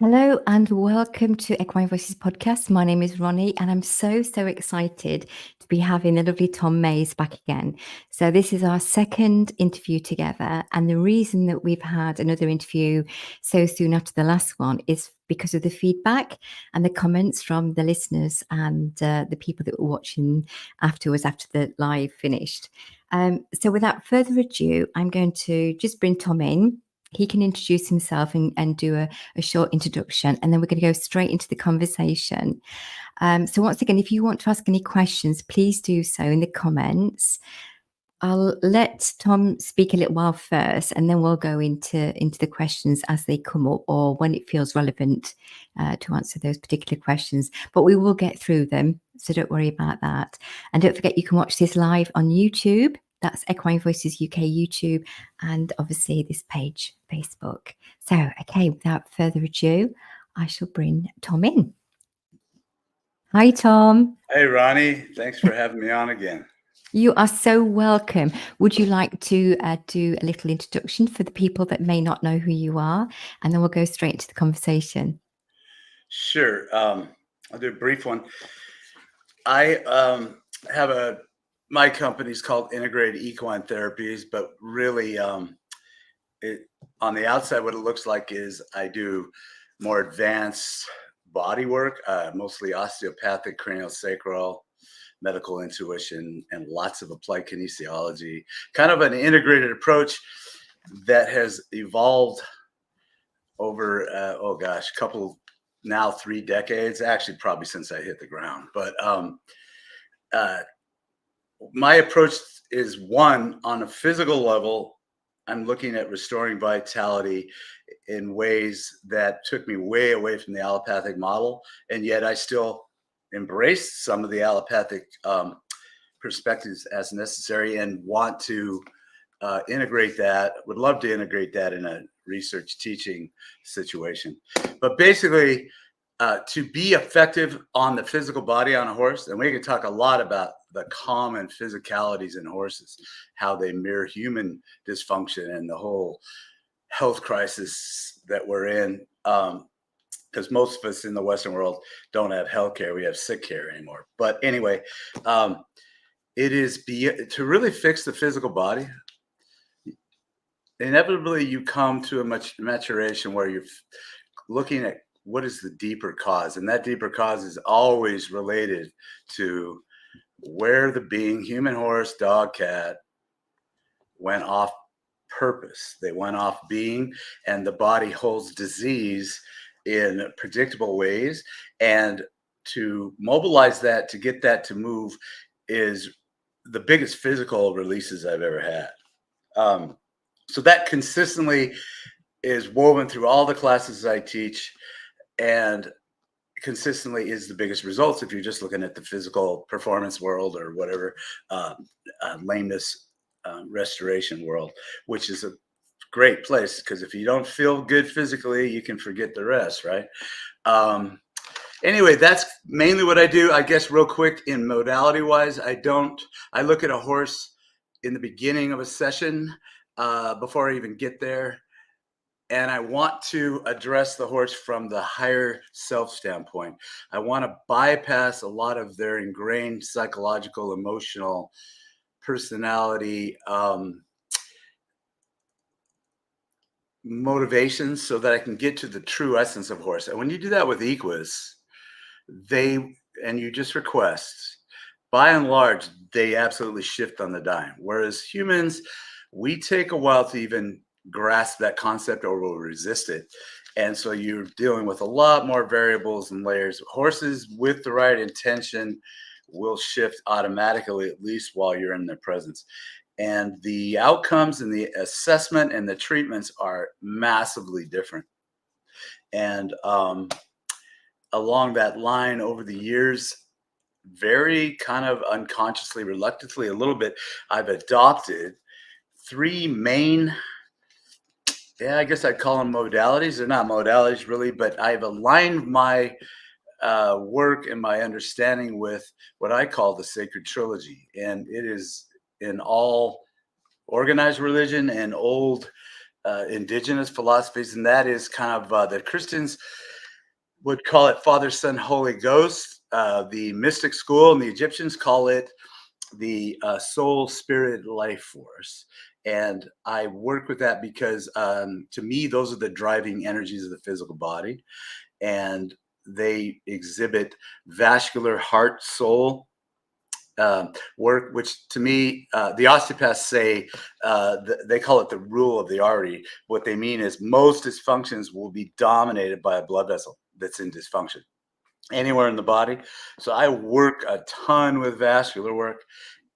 Hello and welcome to Equine Voices podcast. My name is Ronnie and I'm so excited to be having the lovely Tom Mays back again. So this is our second interview together, and the reason that we've had another interview so soon after the last one is because of the feedback and the comments from the listeners and the people that were watching afterwards after the live finished. So without further ado, I'm going to just bring Tom in. He can introduce himself and do a short introduction, and then we're going to go straight into the conversation. So once again, if you want to ask any questions, please do so in the comments. I'll let Tom speak a little while first, and then we'll go into the questions as they come up or when it feels relevant to answer those particular questions. But we will get through them, so don't worry about that. And don't forget, you can watch this live on YouTube. That's Equine Voices UK YouTube, and obviously this page, Facebook. So, okay, without further ado, I shall bring Tom in. Hi, Tom. Hey, Ronnie. Thanks for having me on again. You are so welcome. Would you like to do a little introduction for the people that may not know who you are? And then we'll go straight into the conversation. Sure. I'll do a brief one. I have my company's called Integrated Equine Therapies, but really on the outside, what it looks like is I do more advanced body work, mostly osteopathic, craniosacral, medical intuition, and lots of applied kinesiology, kind of an integrated approach that has evolved over, now 3 decades, actually probably since I hit the ground. But my approach is, one, on a physical level, I'm looking at restoring vitality in ways that took me way away from the allopathic model, and yet I still embrace some of the allopathic perspectives as necessary and want to would love to integrate that in a research teaching situation. But basically, to be effective on the physical body on a horse, and we can talk a lot about the common physicalities in horses, how they mirror human dysfunction and the whole health crisis that we're in. Because most of us in the Western world don't have health care, we have sick care anymore. But anyway, it is to really fix the physical body. Inevitably, you come to a maturation where you're looking at what is the deeper cause, and that deeper cause is always related to where the being, human, horse, dog, cat, went off purpose. They went off being, and the body holds disease in predictable ways. And to mobilize that, to get that to move, is the biggest physical releases I've ever had. So that consistently is woven through all the classes I teach, and consistently is the biggest results if you're just looking at the physical performance world or whatever, lameness restoration world, which is a great place, because if you don't feel good physically, you can forget the rest, right? Anyway, that's mainly what I do. I guess real quick, in modality wise, I look at a horse in the beginning of a session before I even get there. And I want to address the horse from the higher self standpoint. I want to bypass a lot of their ingrained psychological, emotional, personality motivations, so that I can get to the true essence of horse. And when you do that with Equus, and you just request, by and large, they absolutely shift on the dime. Whereas humans, we take a while to even grasp that concept, or will resist it. And so you're dealing with a lot more variables and layers. Horses with the right intention will shift automatically, at least while you're in their presence. And the outcomes and the assessment and the treatments are massively different. And along that line, over the years, very kind of unconsciously, reluctantly, a little bit, I've adopted 3 main, I guess I'd call them modalities. They're not modalities really, but I've aligned my work and my understanding with what I call the sacred trilogy. And it is in all organized religion and old indigenous philosophies, and that is kind of the Christians would call it Father, Son, Holy Ghost. The mystic school and the Egyptians call it the soul, spirit, life force. And I work with that because to me, those are the driving energies of the physical body. And they exhibit vascular heart, soul, work, which to me, the osteopaths say they call it the rule of the artery. What they mean is most dysfunctions will be dominated by a blood vessel that's in dysfunction anywhere in the body. So I work a ton with vascular work,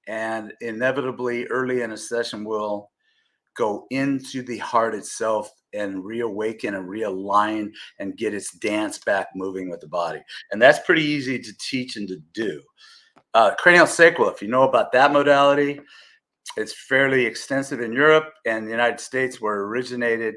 and inevitably early in a session we'll go into the heart itself and reawaken and realign and get its dance back moving with the body. And that's pretty easy to teach and to do. Cranial sacral, if you know about that modality, it's fairly extensive in Europe and the United States, where it originated.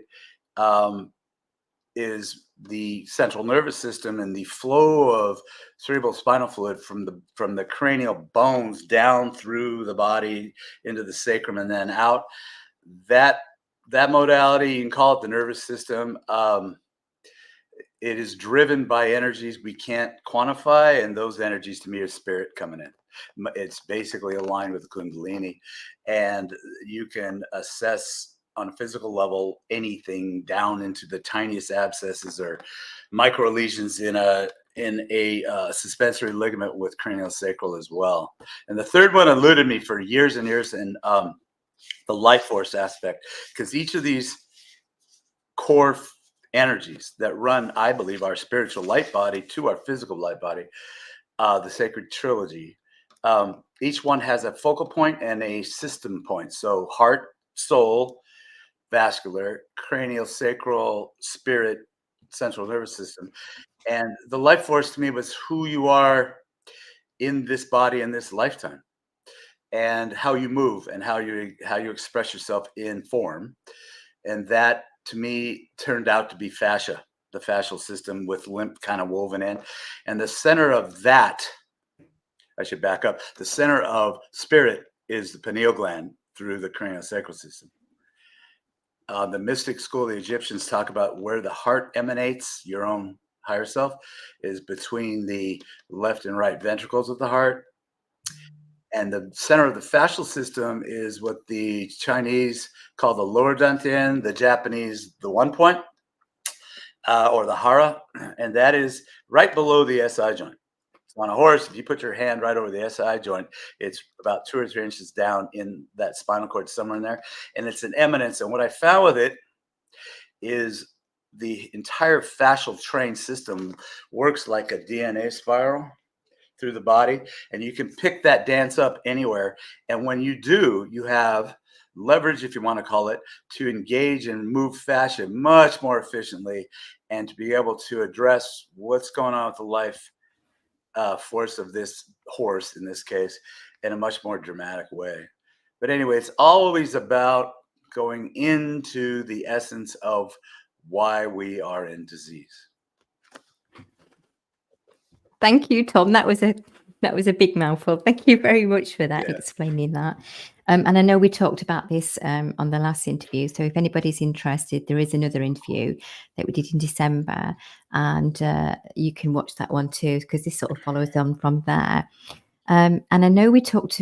Is the central nervous system and the flow of cerebral spinal fluid from the cranial bones down through the body into the sacrum and then out. That modality, you can call it the nervous system. It is driven by energies we can't quantify, and those energies to me are spirit coming in. It's basically aligned with the Kundalini, and you can assess on a physical level anything down into the tiniest abscesses or micro lesions in a suspensory ligament with cranial sacral as well. And the third one eluded me for years and years, and the life force aspect, because each of these core energies that run, I believe, our spiritual light body to our physical light body, the sacred trilogy. Each one has a focal point and a system point. So heart, soul, vascular, cranial, sacral, spirit, central nervous system. And the life force to me was who you are in this body in this lifetime, and how you move and how you express yourself in form. And that to me turned out to be fascia, the fascial system with lymph kind of woven in. And the center of that, I should back up, the center of spirit is the pineal gland through the craniosacral system. The mystic school, the Egyptians talk about where the heart emanates, your own higher self, is between the left and right ventricles of the heart. And the center of the fascial system is what the Chinese call the lower dantian, the Japanese the 1 point, or the hara, and that is right below the SI joint. So on a horse, if you put your hand right over the SI joint, it's about 2 or 3 inches down in that spinal cord, somewhere in there, and it's an eminence. And what I found with it is the entire fascial train system works like a DNA spiral through the body, and you can pick that dance up anywhere. And when you do, you have leverage, if you want to call it, to engage and move fascia much more efficiently, and to be able to address what's going on with the life force of this horse in this case in a much more dramatic way. But anyway, it's always about going into the essence of why we are in disease. Thank you, Tom. That was a big mouthful. Thank you very much for that, explaining that. And I know we talked about this on the last interview. So if anybody's interested, there is another interview that we did in December, and you can watch that one too, because this sort of follows on from there. And I know we talked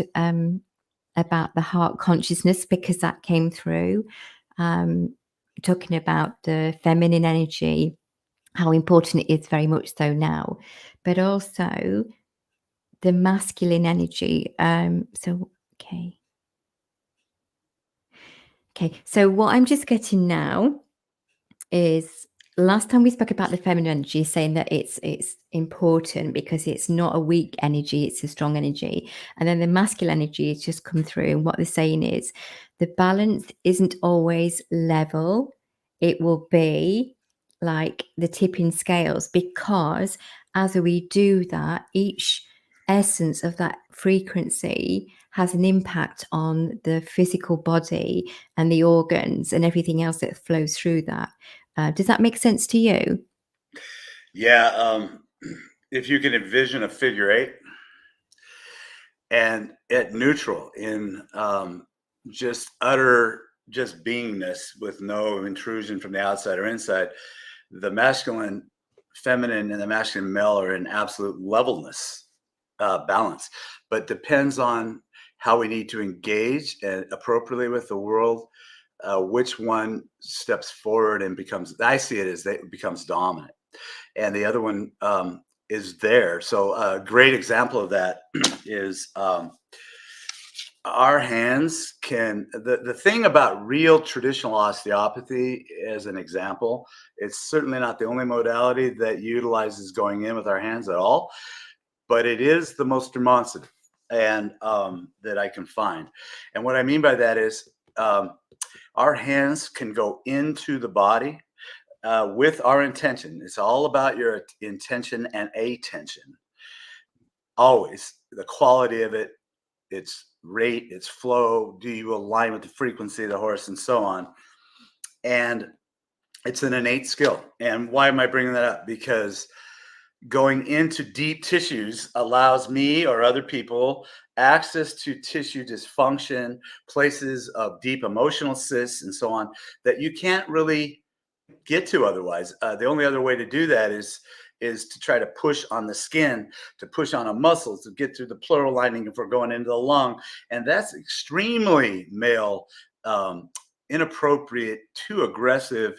about the heart consciousness, because that came through, talking about the feminine energy, how important it is, very much so now, but also the masculine energy. So what I'm just getting now is, last time we spoke about the feminine energy, saying that it's important because it's not a weak energy, it's a strong energy. And then the masculine energy has just come through, and what they're saying is the balance isn't always level. It will be like the tipping scales, because as we do that, each essence of that frequency has an impact on the physical body and the organs and everything else that flows through that. Does that make sense to you? Yeah. If you can envision a figure eight, and at neutral in just utter just beingness with no intrusion from the outside or inside. The masculine, feminine, and the masculine male are in absolute levelness, balance, but depends on how we need to engage appropriately with the world. Which one steps forward and becomes? I see it as it becomes dominant, and the other one is there. So a great example of that is. Our hands can the thing about real traditional osteopathy, as an example, it's certainly not the only modality that utilizes going in with our hands at all, but it is the most demonstrative and that I can find. And what I mean by that is our hands can go into the body with our intention. It's all about your intention and attention. Always the quality of it, its rate, its flow, do you align with the frequency of the horse, and so on. And it's an innate skill. And why am I bringing that up? Because going into deep tissues allows me or other people access to tissue dysfunction, places of deep emotional cysts, and so on, that you can't really get to otherwise. The only other way to do that is to try to push on the skin, to push on a muscle, to get through the pleural lining if we're going into the lung. And that's extremely male, inappropriate, too aggressive,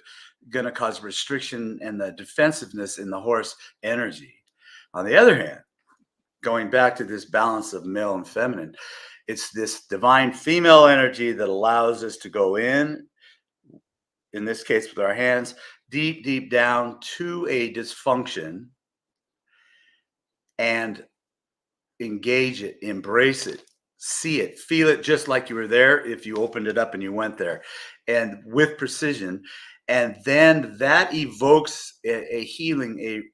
going to cause restriction and the defensiveness in the horse energy. On the other hand, going back to this balance of male and feminine, it's this divine female energy that allows us to go in this case with our hands, deep, deep down to a dysfunction and engage it, embrace it, see it, feel it just like you were there if you opened it up and you went there, and with precision. And then that evokes a healing,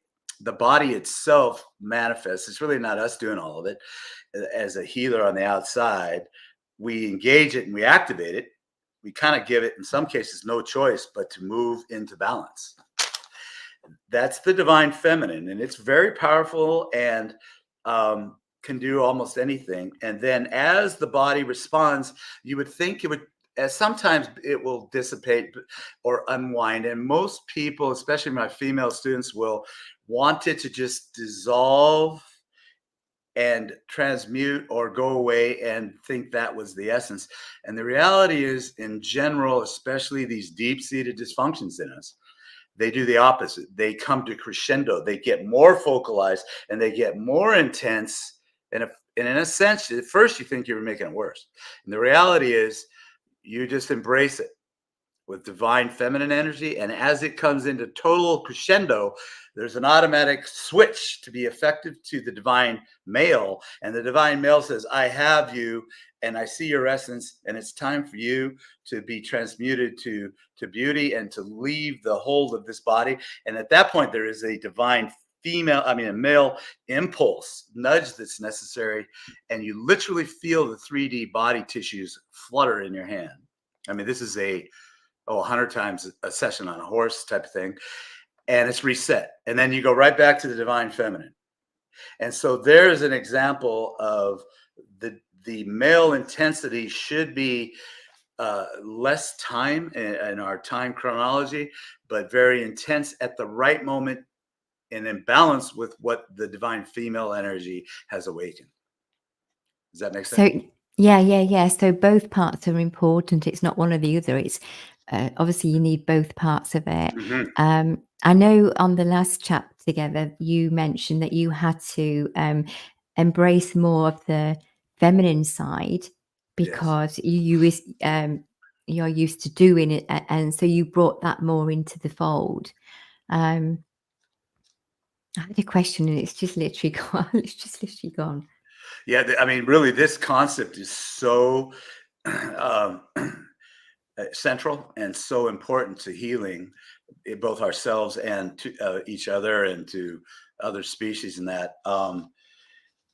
the body itself manifests. It's really not us doing all of it. As a healer on the outside, we engage it and we activate it. We kind of give it, in some cases, no choice but to move into balance. That's the divine feminine, and it's very powerful and can do almost anything. And then as the body responds, you would think it would, as sometimes it will dissipate or unwind. And most people, especially my female students, will want it to just dissolve and transmute or go away and think that was the essence. And the reality is, in general, especially these deep-seated dysfunctions in us, they do the opposite. They come to crescendo. They get more focalized and they get more intense. And in a sense, at first you think you're making it worse. And the reality is you just embrace it with divine feminine energy. And as it comes into total crescendo, there's an automatic switch to be effective to the divine male. And the divine male says, I have you and I see your essence, and it's time for you to be transmuted to beauty and to leave the hold of this body. And at that point, there is a divine a male impulse, nudge that's necessary. And you literally feel the 3D body tissues flutter in your hand. I mean, this is 100 times a session on a horse type of thing. And it's reset. And then you go right back to the divine feminine. And so there's an example of the male intensity should be less time in our time chronology, but very intense at the right moment and in balance with what the divine female energy has awakened. Does that make sense? So yeah. So both parts are important. It's not one or the other. It's obviously you need both parts of it. Mm-hmm. I know on the last chat together, you mentioned that you had to embrace more of the feminine side because yes. You're used to doing it, and so you brought that more into the fold. I had a question, and it's just literally gone. It's just literally gone. Yeah, I mean, really, this concept is so central and so important to healing both ourselves and to each other and to other species, and that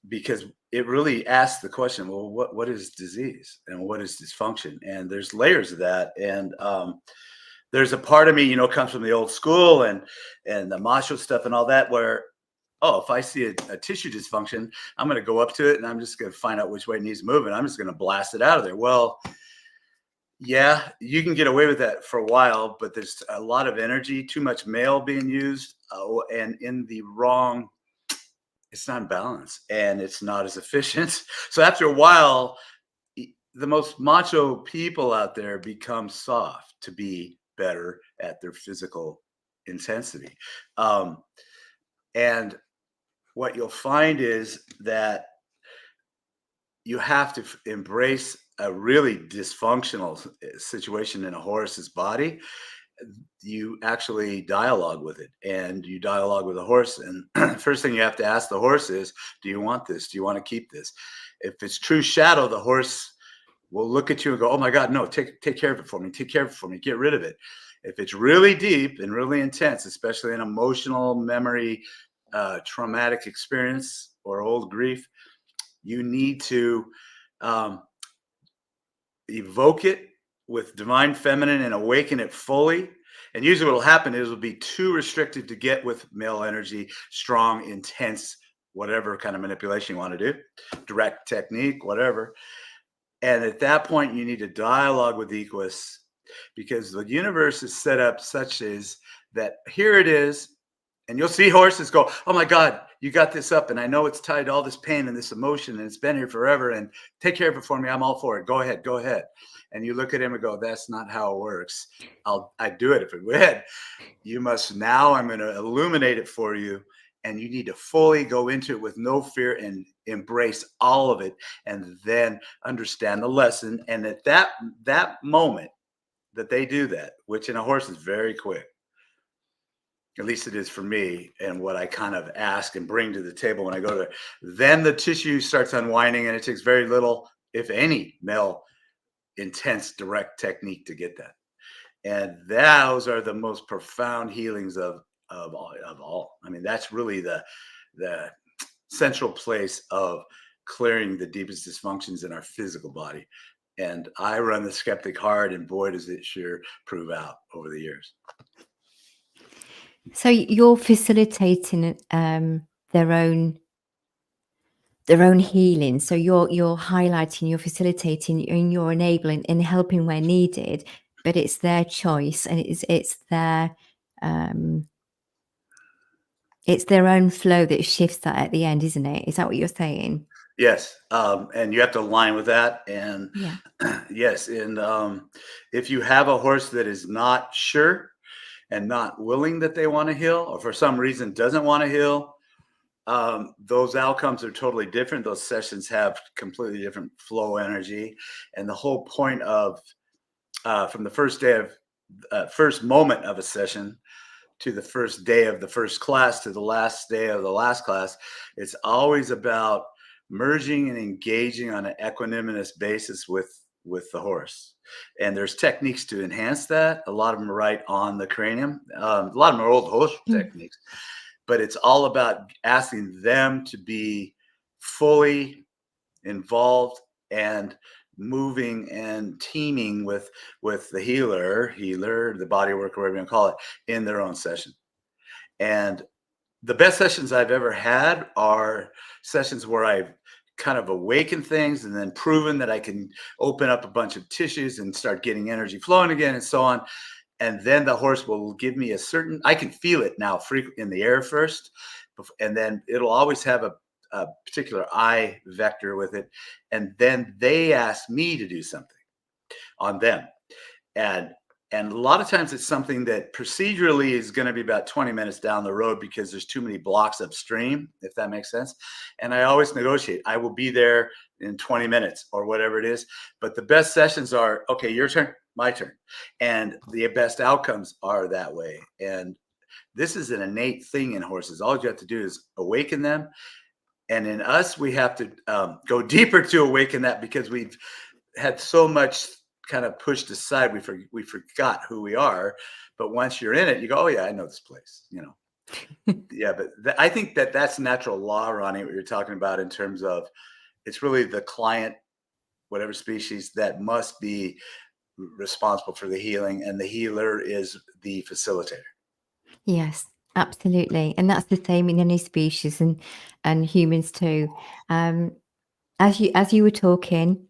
because it really asks the question, well, what is disease and what is dysfunction? And there's layers of that. And there's a part of me, comes from the old school and the macho stuff and all that, where if I see a tissue dysfunction, I'm going to go up to it and I'm just going to find out which way it needs moving. I'm just going to blast it out of there. Well, Yeah, you can get away with that for a while, but there's a lot of energy, too much male being used, and in the wrong, it's not in balance and it's not as efficient. So after a while, the most macho people out there become soft to be better at their physical intensity. Um, and what you'll find is that you have to embrace a really dysfunctional situation in a horse's body. You actually dialogue with it, and you dialogue with the horse, and first thing you have to ask the horse is, do you want this? Do you want to keep this? If it's true shadow, the horse will look at you and go, oh my god, no, take care of it for me, take care of it for me, get rid of it. If it's really deep and really intense, especially an emotional memory, traumatic experience or old grief, you need to um, evoke it with divine feminine and awaken it fully. And usually what will happen is it'll be too restricted to get with male energy, strong, intense, whatever kind of manipulation you want to do, direct technique, whatever. And at that point, you need to dialogue with Equus, because the universe is set up such as that here it is. And you'll see horses go, oh my God, you got this up. And I know it's tied to all this pain and this emotion, and it's been here forever. And take care of it for me. I'm all for it. Go ahead. Go ahead. And you look at him and go, that's not how it works. I'd do it if it would. You must now, I'm going to illuminate it for you. And you need to fully go into it with no fear and embrace all of it, and then understand the lesson. And at that moment that they do that, which in a horse is very quick, at least it is for me, and what I kind of ask and bring to the table when I go there, then the tissue starts unwinding, and it takes very little, if any, male intense direct technique to get that. And those are the most profound healings of all. I mean, that's really the central place of clearing the deepest dysfunctions in our physical body. And I run the skeptic hard, and boy, does it sure prove out over the years. So you're facilitating their own healing. So you're highlighting, you're facilitating, and you're enabling and helping where needed. But it's their choice, and it's their own flow that shifts that at the end, isn't it? Is that what you're saying? Yes, and you have to align with that. And Yeah. yes, and if you have a horse that is not sure and not willing that they want to heal, or for some reason doesn't want to heal, those outcomes are totally different. Those sessions have completely different flow energy, and the whole point of from the first moment of a session to the first day of the first class to the last day of the last class, it's always about merging and engaging on an equanimous basis with the horse. And there's techniques to enhance that. A lot of them are right on the cranium. A lot of them are old horse techniques, but it's all about asking them to be fully involved and moving and teaming with the healer, the body worker, whatever you want to call it, in their own session. And the best sessions I've ever had are sessions where I've kind of awakened things and then proven that I can open up a bunch of tissues and start getting energy flowing again and so on. And then the horse will give me I can feel it now in the air first, and then it'll always have a particular eye vector with it. And then they ask me to do something on them. And a lot of times it's something that procedurally is going to be about 20 minutes down the road because there's too many blocks upstream, if that makes sense. And I always negotiate. I will be there in 20 minutes or whatever it is. But the best sessions are, okay, your turn, my turn. And the best outcomes are that way. And this is an innate thing in horses. All you have to do is awaken them. And in us, we have to go deeper to awaken that, because we've had so much kind of pushed aside. We forgot who we are. But once you're in it, you go, oh yeah, I know this place, Yeah, but I think that's natural law, Ronnie, what you're talking about, in terms of it's really the client, whatever species, that must be responsible for the healing, and the healer is the facilitator. Yes, absolutely. And that's the same in any species, and humans too. As you were talking,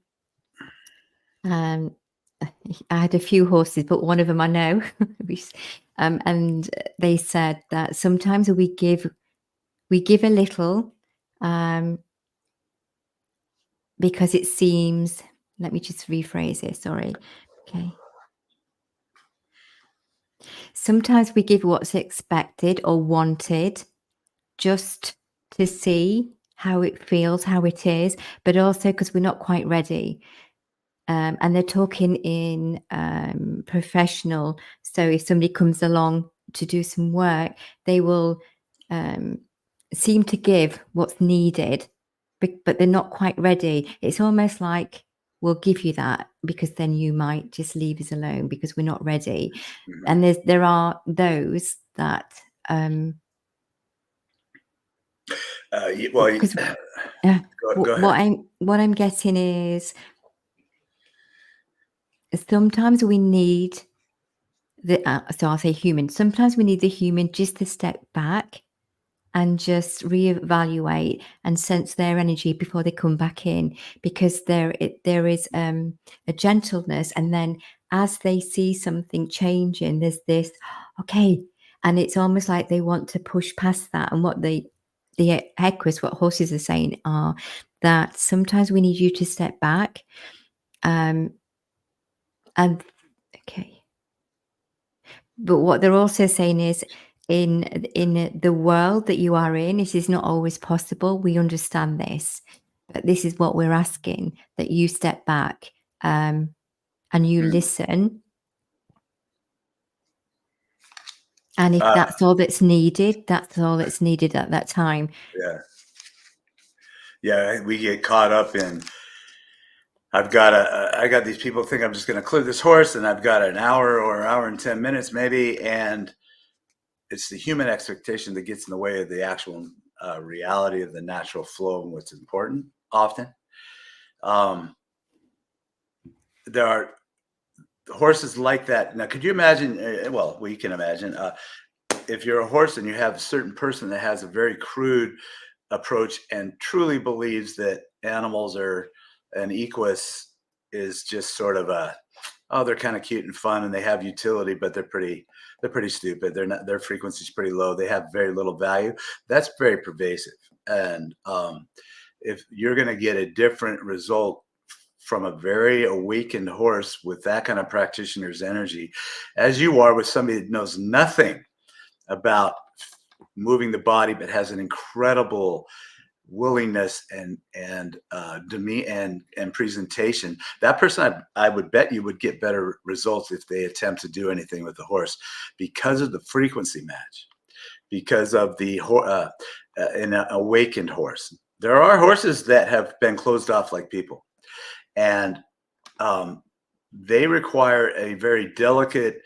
I had a few horses, but one of them I know. And they said that sometimes we give a little, because it seems. Let me just rephrase it. Sorry. Okay. Sometimes we give what's expected or wanted, just to see how it feels, how it is, but also because we're not quite ready. And they're talking in professional. So if somebody comes along to do some work, they will seem to give what's needed, but they're not quite ready. It's almost like, we'll give you that because then you might just leave us alone because we're not ready. Mhm. And there are those that Well, because go ahead. what I'm getting is sometimes we need so I'll say human. Sometimes we need the human just to step back and just reevaluate and sense their energy before they come back in, because there is a gentleness, and then as they see something changing, there's this okay, and it's almost like they want to push past that. And what the Equus, what horses are saying are that sometimes we need you to step back, and okay. But what they're also saying is, in the world that you are in, it is not always possible. We understand this, but this is what we're asking, that you step back, and you listen. And if that's all that's needed, that's all that's needed at that time. Yeah, we get caught up in, I got these people think I'm just going to clear this horse, and I've got an hour or an hour and 10 minutes maybe, and it's the human expectation that gets in the way of the actual reality of the natural flow and what's important often. There are horses like that. Now, could you imagine? Well, we can imagine if you're a horse and you have a certain person that has a very crude approach and truly believes that animals are, an equus is just sort of they're kind of cute and fun and they have utility, but they're pretty stupid. They're not, their frequency's pretty low. They have very little value. That's very pervasive. And if you're going to get a different result from a very awakened horse with that kind of practitioner's energy, as you are with somebody that knows nothing about moving the body but has an incredible willingness and demeanor and presentation, that person I would bet you would get better results if they attempt to do anything with the horse, because of the frequency match, because of the an awakened horse. There are horses that have been closed off like people, and they require a very delicate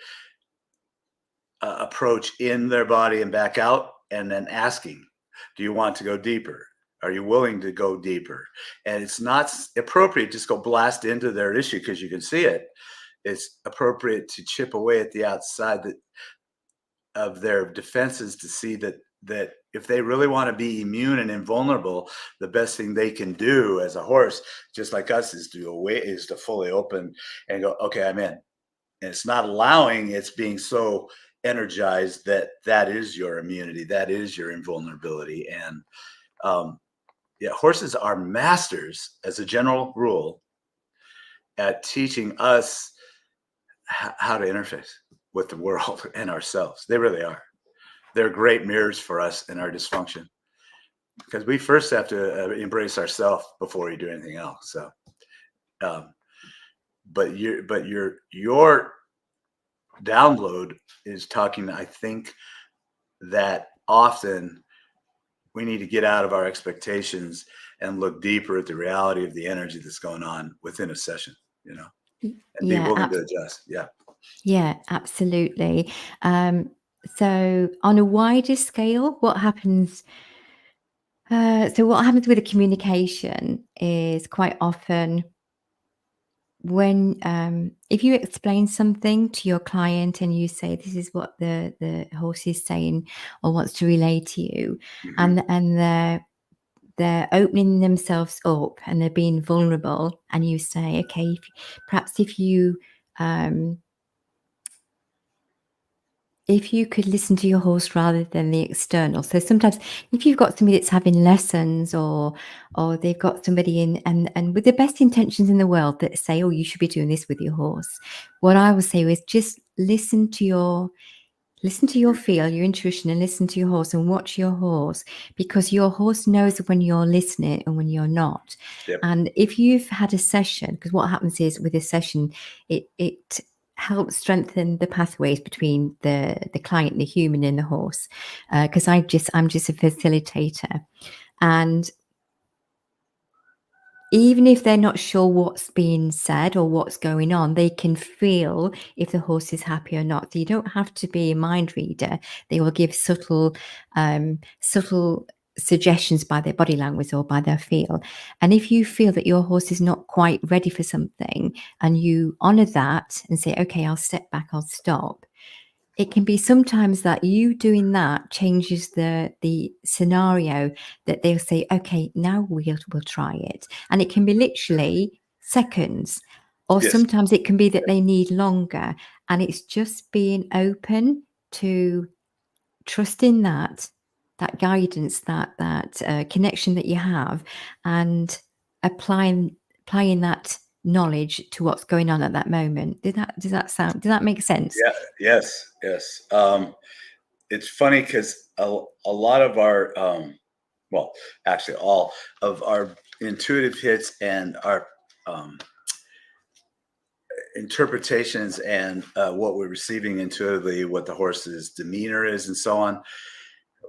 approach in their body and back out, and then asking, do you want to go deeper? Are you willing to go deeper? And it's not appropriate just go blast into their issue because you can see it. It's appropriate to chip away at the outside of their defenses to see that if they really want to be immune and invulnerable, the best thing they can do as a horse, just like us, is to fully open and go, okay, I'm in. And it's not allowing, it's being so energized that is your immunity, that is your invulnerability. And yeah, horses are masters, as a general rule, at teaching us how to interface with the world and ourselves. They really are. They're great mirrors for us in our dysfunction, because we first have to embrace ourselves before we do anything else. So, but your download is talking, I think, that often we need to get out of our expectations and look deeper at the reality of the energy that's going on within a session, and be willing to adjust. Yeah, absolutely. So on a wider scale, what happens? So what happens with the communication is quite often when if you explain something to your client and you say this is what the horse is saying or wants to relay to you, Mhm. and they're opening themselves up and they're being vulnerable, and you say, okay, perhaps if you if you could listen to your horse rather than the external. So sometimes if you've got somebody that's having lessons or they've got somebody in and with the best intentions in the world that say, oh, you should be doing this with your horse. What I would say is just listen to your feel, your intuition, and listen to your horse and watch your horse, because your horse knows when you're listening and when you're not. Yep. And if you've had a session, because what happens is with a session, it helps strengthen the pathways between the client, the human, and the horse. Because I'm just a facilitator, and even if they're not sure what's being said or what's going on, they can feel if the horse is happy or not. So you don't have to be a mind reader. They will give subtle suggestions by their body language or by their feel. And if you feel that your horse is not quite ready for something and you honor that and say, okay, I'll step back, I'll stop. It can be sometimes that you doing that changes the scenario, that they'll say, okay, now we'll try it. And it can be literally seconds, or Yes. sometimes it can be that they need longer. And it's just being open to trusting that guidance, that connection that you have, and applying that knowledge to what's going on at that moment. Does that make sense? Yeah. Yes. Yes. It's funny because a lot of our, well, actually, all of our intuitive hits and our interpretations and what we're receiving intuitively, what the horse's demeanor is, and so on,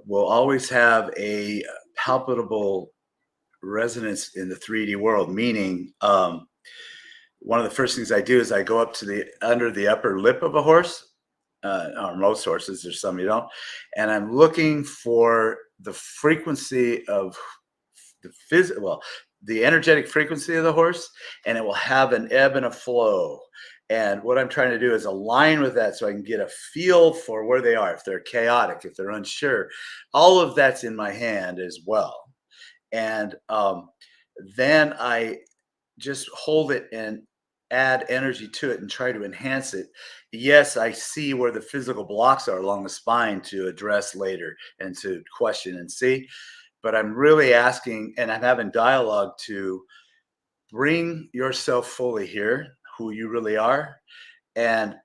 will always have a palpable resonance in the 3D world. Meaning, one of the first things I do is I go up to the under the upper lip of a horse, or most horses. There's some you don't, and I'm looking for the frequency of the energetic frequency of the horse, and it will have an ebb and a flow. And what I'm trying to do is align with that so I can get a feel for where they are, if they're chaotic, if they're unsure. All of that's in my hand as well. And then I just hold it and add energy to it and try to enhance it. Yes, I see where the physical blocks are along the spine to address later and to question and see. But I'm really asking, and I'm having dialogue to bring yourself fully here, who you really are. And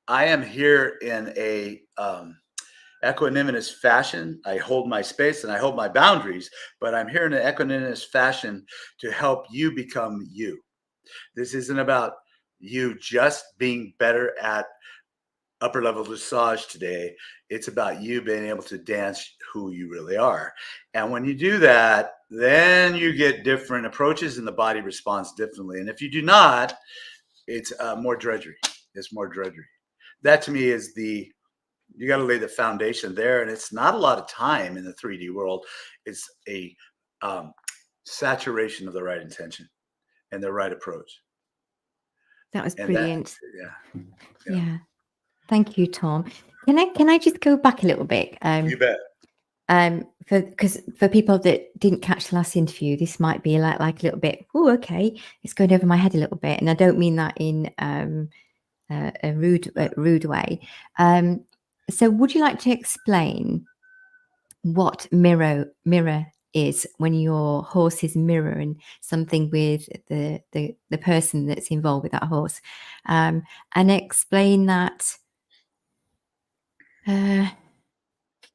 I am here in a equanimous fashion. I hold my space and I hold my boundaries, but I'm here in an equanimous fashion to help you become you. This isn't about you just being better at upper level dressage today. It's about you being able to dance who you really are. And when you do that, then you get different approaches and the body responds differently. And if you do not, it's more drudgery. It's more drudgery. That to me is you got to lay the foundation there. And it's not a lot of time in the 3D world. It's a saturation of the right intention and the right approach. That was And brilliant. Yeah. Thank you, Tom. Can I just go back a little bit? You bet. Because for people that didn't catch the last interview, this might be like a little bit, oh, okay, it's going over my head a little bit. And I don't mean that in a rude way. So would you like to explain what mirror is when your horse is mirroring something with the person that's involved with that horse, and explain that?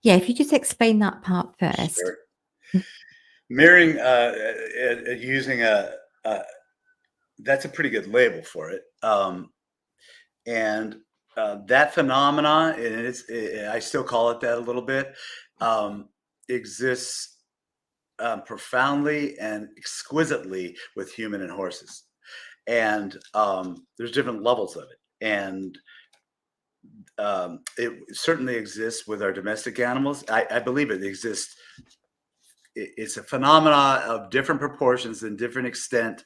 If you just explain that part first. Sure. Mirroring, using that's a pretty good label for it. And that phenomena, and I still call it that a little bit, exists profoundly and exquisitely with human and horses. And there's different levels of it. And it certainly exists with our domestic animals. I believe it exists. It's a phenomena of different proportions and different extent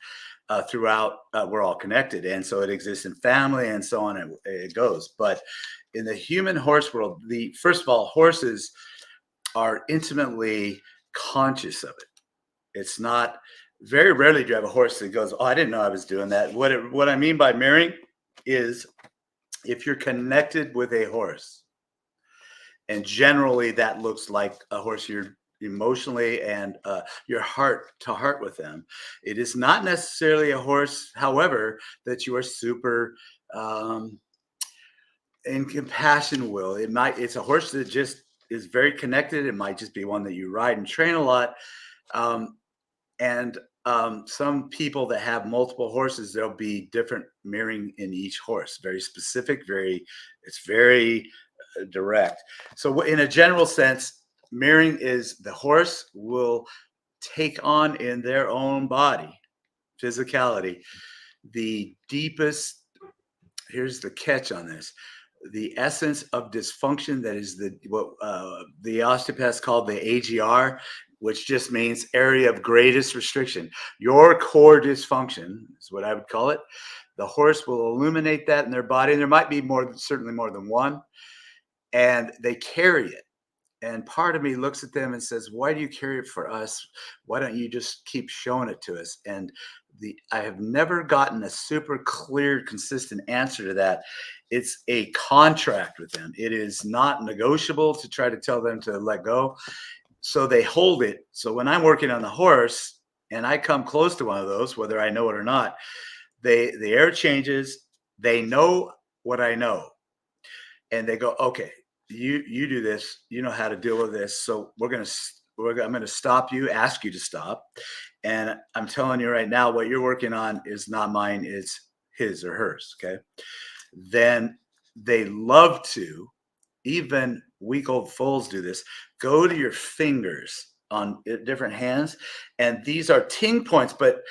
throughout. We're all connected, and so it exists in family and so on. And it goes. But in the human horse world, first of all, horses are intimately conscious of it. It's not very rarely do you have a horse that goes, "Oh, I didn't know I was doing that." What I mean by mirroring is if you're connected with a horse, and generally that looks like a horse you're emotionally and your heart to heart with them. It is not necessarily a horse, however, that you are super in compassion will. It's a horse that just is very connected. It might just be one that you ride and train a lot. Um, and some people that have multiple horses, there'll be different mirroring in each horse, very specific, it's very direct. So in a general sense, mirroring is the horse will take on in their own body, physicality, the deepest, here's the catch on this, the essence of dysfunction, that is what the osteopaths call the AGR, which just means area of greatest restriction. Your core dysfunction is what I would call it. The horse will illuminate that in their body, and there might be certainly more than one, and they carry it. And part of me looks at them and says, why do you carry it for us? Why don't you just keep showing it to us? And I have never gotten a super clear, consistent answer to that. It's a contract with them. It is not negotiable to try to tell them to let go. So they hold it. So when I'm working on the horse and I come close to one of those, whether I know it or not, the air changes. They know what I know. And they go, okay, you do this, you know how to deal with this. So I'm going to stop you, ask you to stop. And I'm telling you right now, what you're working on is not mine, it's his or hers. Okay. Then they love to, even week old foals do this, go to your fingers on different hands. And these are ting points, but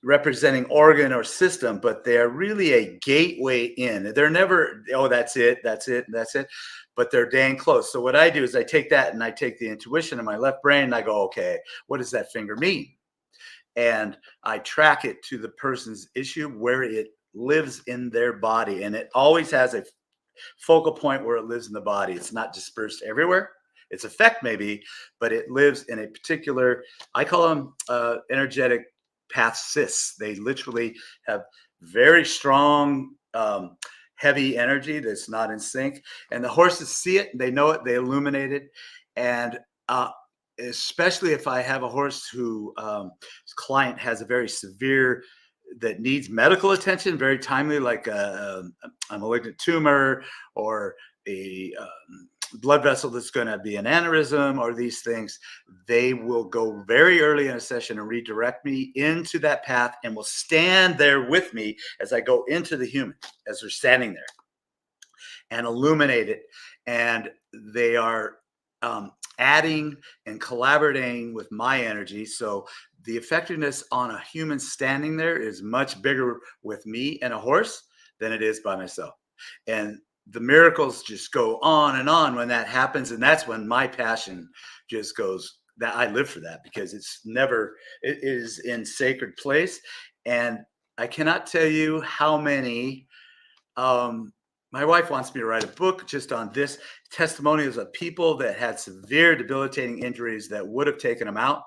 representing organ or system, but they are really a gateway in. They're never, oh, that's it, but they're dang close. So what I do is I take that and I take the intuition in my left brain and I go, okay, what does that finger mean? And I track it to the person's issue where it lives in their body. And it always has a focal point where it lives in the body. It's not dispersed everywhere. Its effect maybe, but it lives in a particular, I call them energetic path cysts. They literally have very strong, heavy energy that's not in sync. And the horses see it, they know it, they illuminate it. And especially if I have a horse who client has a very severe, that needs medical attention, very timely, like a malignant tumor or a blood vessel that's going to be an aneurysm or these things, they will go very early in a session and redirect me into that path and will stand there with me as I go into the human, as they're standing there, and illuminate it. And they are adding and collaborating with my energy. So the effectiveness on a human standing there is much bigger with me and a horse than it is by myself. And the miracles just go on and on when that happens. And that's when my passion just goes, that I live for that, because it is in sacred place. And I cannot tell you how many, my wife wants me to write a book just on this, testimonials of people that had severe debilitating injuries that would have taken them out,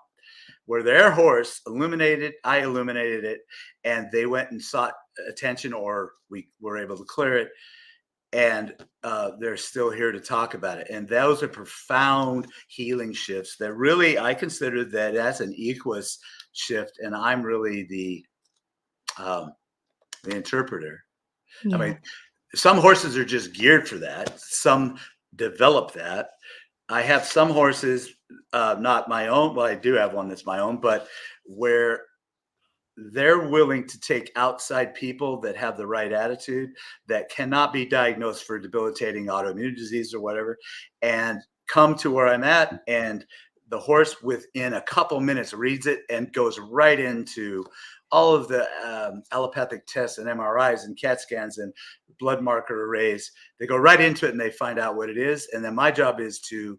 where their horse illuminated, I illuminated it, and they went and sought attention, or we were able to clear it. And they're still here to talk about it. And those are profound healing shifts that really, I consider that as an Equus shift. And I'm really the interpreter. Yeah. I mean, some horses are just geared for that. Some develop that. I have some horses, not my own. Well, I do have one that's my own, but where they're willing to take outside people that have the right attitude, that cannot be diagnosed for debilitating autoimmune disease or whatever, and come to where I'm at. And the horse within a couple minutes reads it and goes right into all of the allopathic tests and MRIs and CAT scans and blood marker arrays. They go right into it and they find out what it is. And then my job is to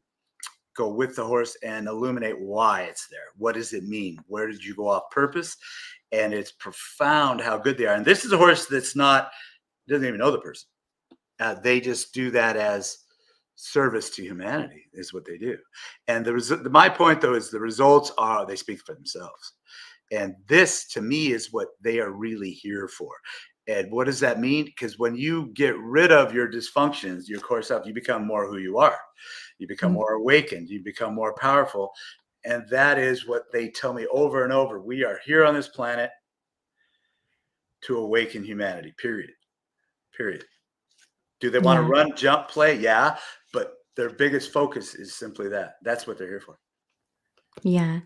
go with the horse and illuminate why it's there. What does it mean? Where did you go off purpose? And it's profound how good they are. And this is a horse that's doesn't even know the person. They just do that as service to humanity is what they do. And my point though is the results they speak for themselves. And this to me is what they are really here for. And what does that mean? Because when you get rid of your dysfunctions, your core self, you become more who you are. You become Mm. more awakened. You become more powerful. And that is what they tell me over and over. We are here on this planet to awaken humanity, period. Period. Do they want to Yeah. run, jump, play? Yeah. But their biggest focus is simply that. That's what they're here for. Yeah.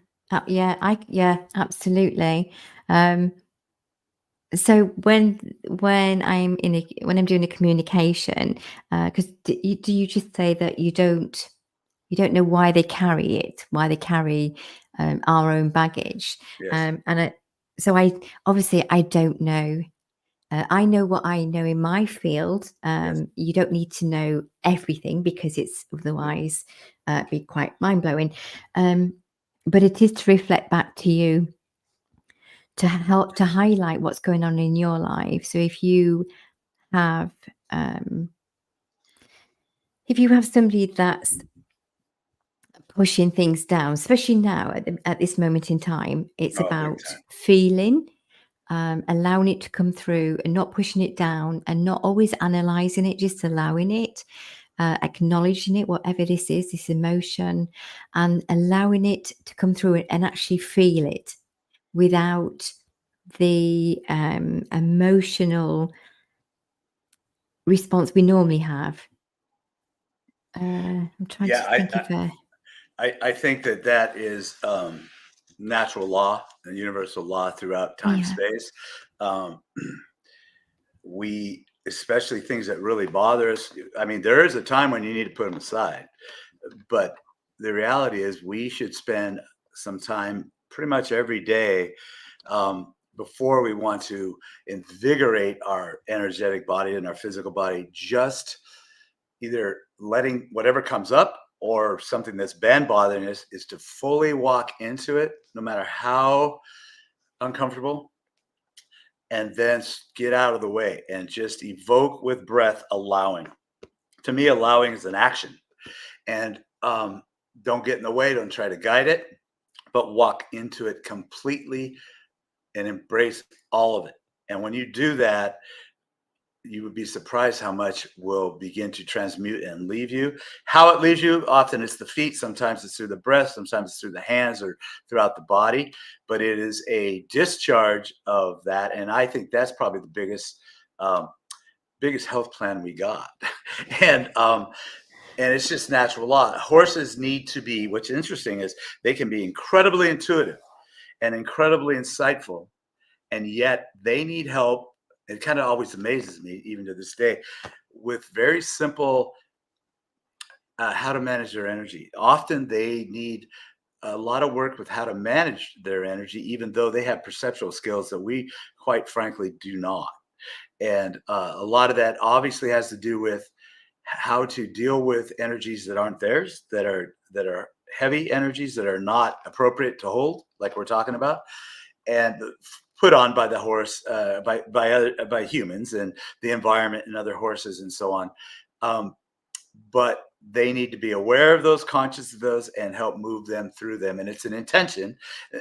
Yeah, absolutely. Um, so when I'm doing a communication, because do you just say that you don't know why they carry it, why they carry our own baggage, Yes. and so I obviously I don't know. I know what I know in my field. Yes. You don't need to know everything because it's otherwise be quite mind blowing. Um, but it is to reflect back to you to help to highlight what's going on in your life. So have um, if you have somebody that's pushing things down, especially now at this moment in time, it's Oh, big about time. feeling, allowing it to come through and not pushing it down and not always analyzing it, just allowing it, acknowledging it, whatever this is, this emotion, and allowing it to come through and actually feel it without the emotional response we normally have. I'm trying Yeah, to think of a I think that that is natural law and universal law throughout time yeah, space. Um, we, especially things that really bother us. I mean, there is a time when you need to put them aside, but the reality is we should spend some time pretty much every day before we want to invigorate our energetic body and our physical body, just either letting whatever comes up or something that's been bothering us is to fully walk into it, no matter how uncomfortable, and then get out of the way and just evoke with breath, allowing. To me, allowing is an action. And don't get in the way, don't try to guide it, but walk into it completely and embrace all of it. And when you do that, you would be surprised how much will begin to transmute and leave you. How it leaves you, often it's the feet, sometimes it's through the breath, sometimes it's through the hands or throughout the body, but it is a discharge of that. And I think that's probably the um, biggest health plan we got. and and it's just natural law. Horses need to be, what's interesting is they can be incredibly intuitive and incredibly insightful, and yet they need help. It kind of always amazes me, even to this day, with very simple how to manage their energy. Often they need a lot of work with how to manage their energy, even though they have perceptual skills that we, quite frankly, do not. And a lot of that obviously has to do with how to deal with energies that aren't theirs, that are heavy energies that are not appropriate to hold, like we're talking about, and put on by the horse, by humans and the environment and other horses and so on. Um, but they need to be aware of those, conscious of those, and help move them through them. And it's an intention.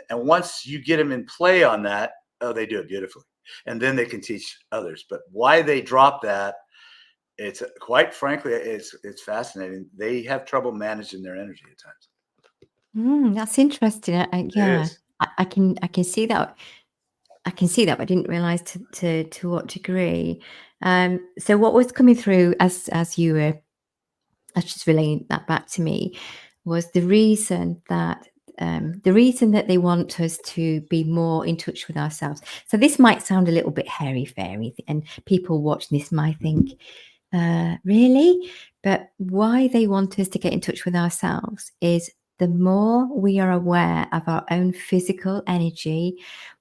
And once you get them in play on that, oh, they do it beautifully. And then they can teach others. But why they drop that, it's quite frankly, it's fascinating. They have trouble managing their energy at times. that's interesting. It Yeah, is. I can see that. I can see that, but I didn't realize to what degree. So what was coming through as you were just relaying that back to me was the reason that they want us to be more in touch with ourselves. So this might sound a little bit hairy fairy, and people watching this might think, really? But why they want us to get in touch with ourselves is the more we are aware of our own physical energy,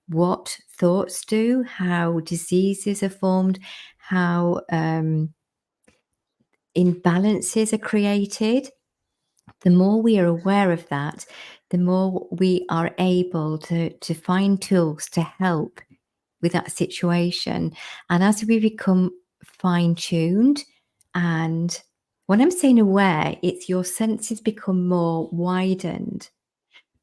what thoughts do, how diseases are formed, how imbalances are created, the more we are aware of that, the more we are able to find tools to help with that situation. And as we become fine tuned, and when I'm saying aware, it's your senses become more widened,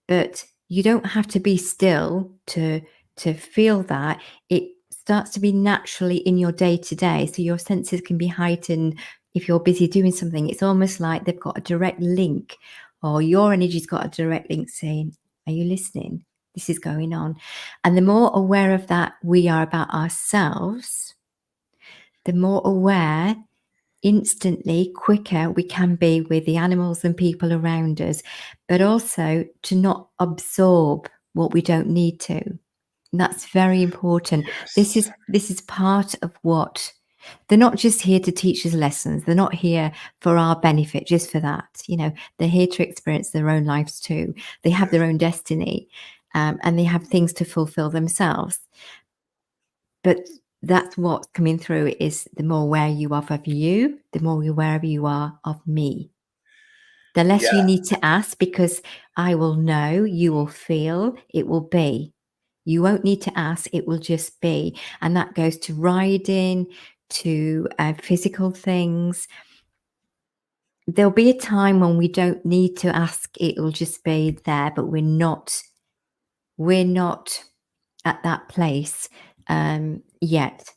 but you don't have to be still to feel that. It starts to be naturally in your day to day. So your senses can be heightened if you're busy doing something. It's almost like they've got a direct link, or your energy's got a direct link saying, are you listening? This is going on. And the more aware of that we are about ourselves, the more aware instantly, quicker we can be with the animals and people around us, but also to not absorb what we don't need to. And that's very important. Yes. This is part of what they're not just here to teach us lessons. They're not here for our benefit, just for that. You know, they're here to experience their own lives too. They have their own destiny, and they have things to fulfill themselves. But that's what's coming through is the more aware you are of you, the more aware you are of me. The less Yeah. you need to ask, because I will know, you will feel, it will be. You won't need to ask, it will just be. And that goes to riding, to physical things. There'll be a time when we don't need to ask, it will just be there, but we're not at that place yet.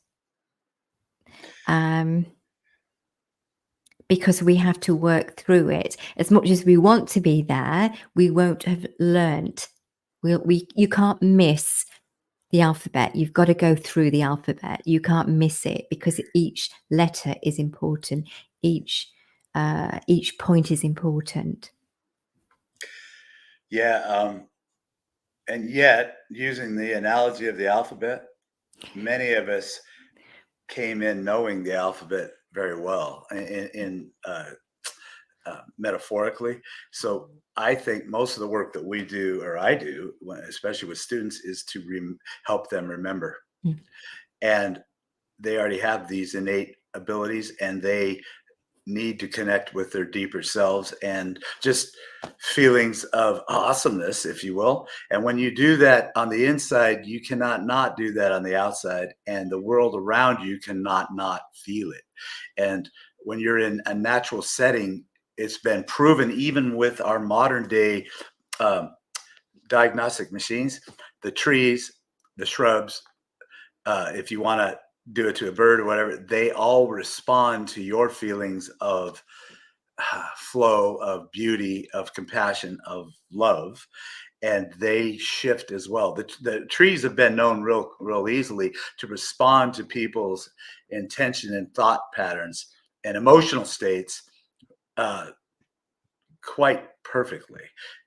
Because we have to work through it. As much as we want to be there, we won't have learnt. You can't miss the alphabet. You've got to go through the alphabet. You can't miss it, because each letter is important. Each point is important. Yeah. And yet, using the analogy of the alphabet, many of us came in knowing the alphabet very well in metaphorically. So I think most of the work that we do, or I do, especially with students, is to help them remember. Mm. And they already have these innate abilities, and they need to connect with their deeper selves and just feelings of awesomeness, if you will. And when you do that on the inside, you cannot not do that on the outside, and the world around you cannot not feel it. And when you're in a natural setting, it's been proven, even with our modern day diagnostic machines, the trees, the shrubs, if you want to do it to a bird or whatever, they all respond to your feelings of flow, of beauty, of compassion, of love, and they shift as well. The trees have been known real easily to respond to people's intention and thought patterns and emotional states quite perfectly.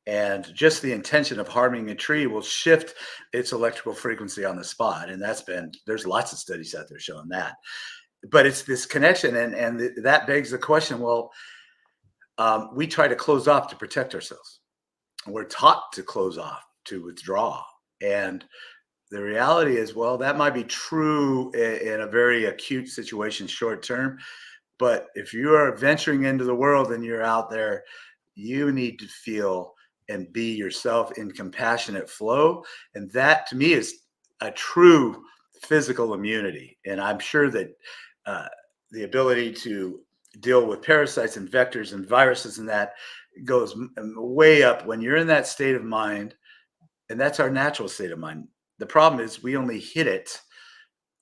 And just the intention of harming a tree will shift its electrical frequency on the spot. And there's lots of studies out there showing that. But it's this connection. And that begs the question, well, we try to close off to protect ourselves. We're taught to close off, to withdraw. And the reality is, well, that might be true in a very acute situation, short term. But if you are venturing into the world and you're out there, you need to feel and be yourself in compassionate flow. And that, to me, is a true physical immunity. And I'm sure that the ability to deal with parasites and vectors and viruses and that goes way up when you're in that state of mind. And that's our natural state of mind. The problem is we only hit it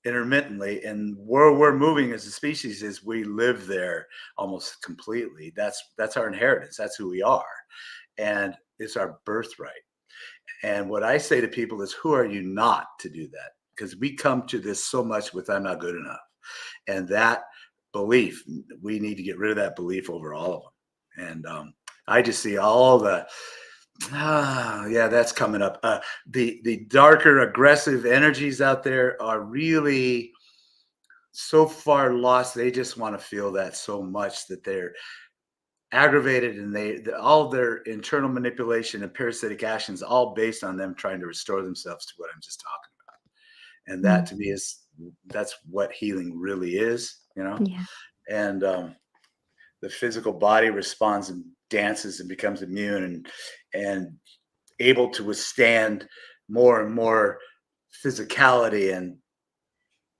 intermittently, and where we're moving as a species is we live there almost completely. That's our inheritance. That's who we are, and it's our birthright. And what I say to people is, who are you not to do that? Because we come to this so much with I'm not good enough, and that belief, we need to get rid of that belief over all of them. And I just see all the yeah, that's coming up. The darker, aggressive energies out there are really so far lost. They just want to feel that so much that they're aggravated, and all their internal manipulation and parasitic actions, all based on them trying to restore themselves to what I'm just talking about. And that, to me, that's what healing really is, you know. Yeah. And the physical body responds and dances and becomes immune and able to withstand more and more physicality and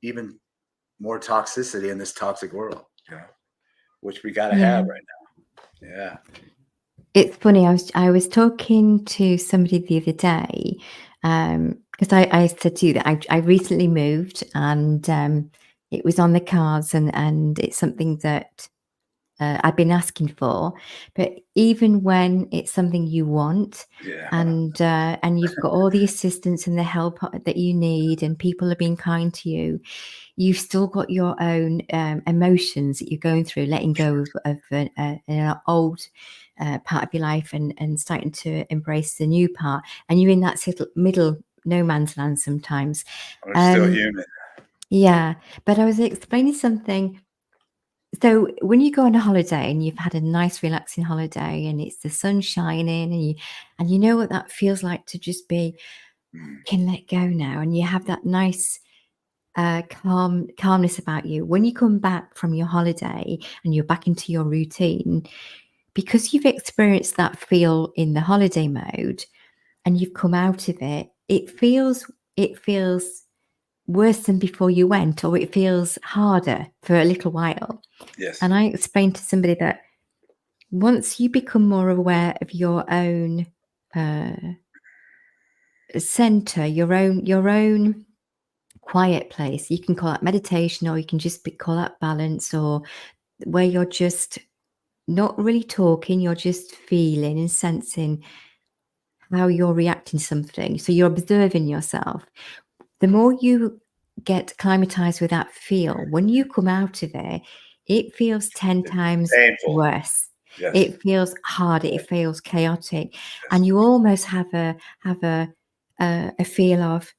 even more toxicity in this toxic world, you know, which we got to Yeah. have right now. Yeah. It's funny. I was talking to somebody the other day, because I said to you that I recently moved, and it was on the cards, and it's something that I've been asking for. But even when it's something you want, Yeah. and you've got all the assistance and the help that you need, and people are being kind to you, you've still got your own emotions that you're going through, letting go of an old part of your life, and starting to embrace the new part. And you're in that middle no man's land sometimes. We're still human. Yeah, but I was explaining something. So when you go on a holiday and you've had a nice relaxing holiday and it's the sun shining, and you know what that feels like to just be, can let go now, and you have that nice calmness about you. When you come back from your holiday and you're back into your routine, because you've experienced that feel in the holiday mode and you've come out of it, it feels worse than before you went, or it feels harder for a little while. Yes. And I explained to somebody that once you become more aware of your own center, your own quiet place, you can call that meditation, or you can just call that balance, or where you're just not really talking, you're just feeling and sensing how you're reacting to something. So you're observing yourself. The more you get acclimatized with that feel, when you come out of it, it feels 10 times Painful. worse. Yes. It feels harder. It feels chaotic, and you almost have a feel of,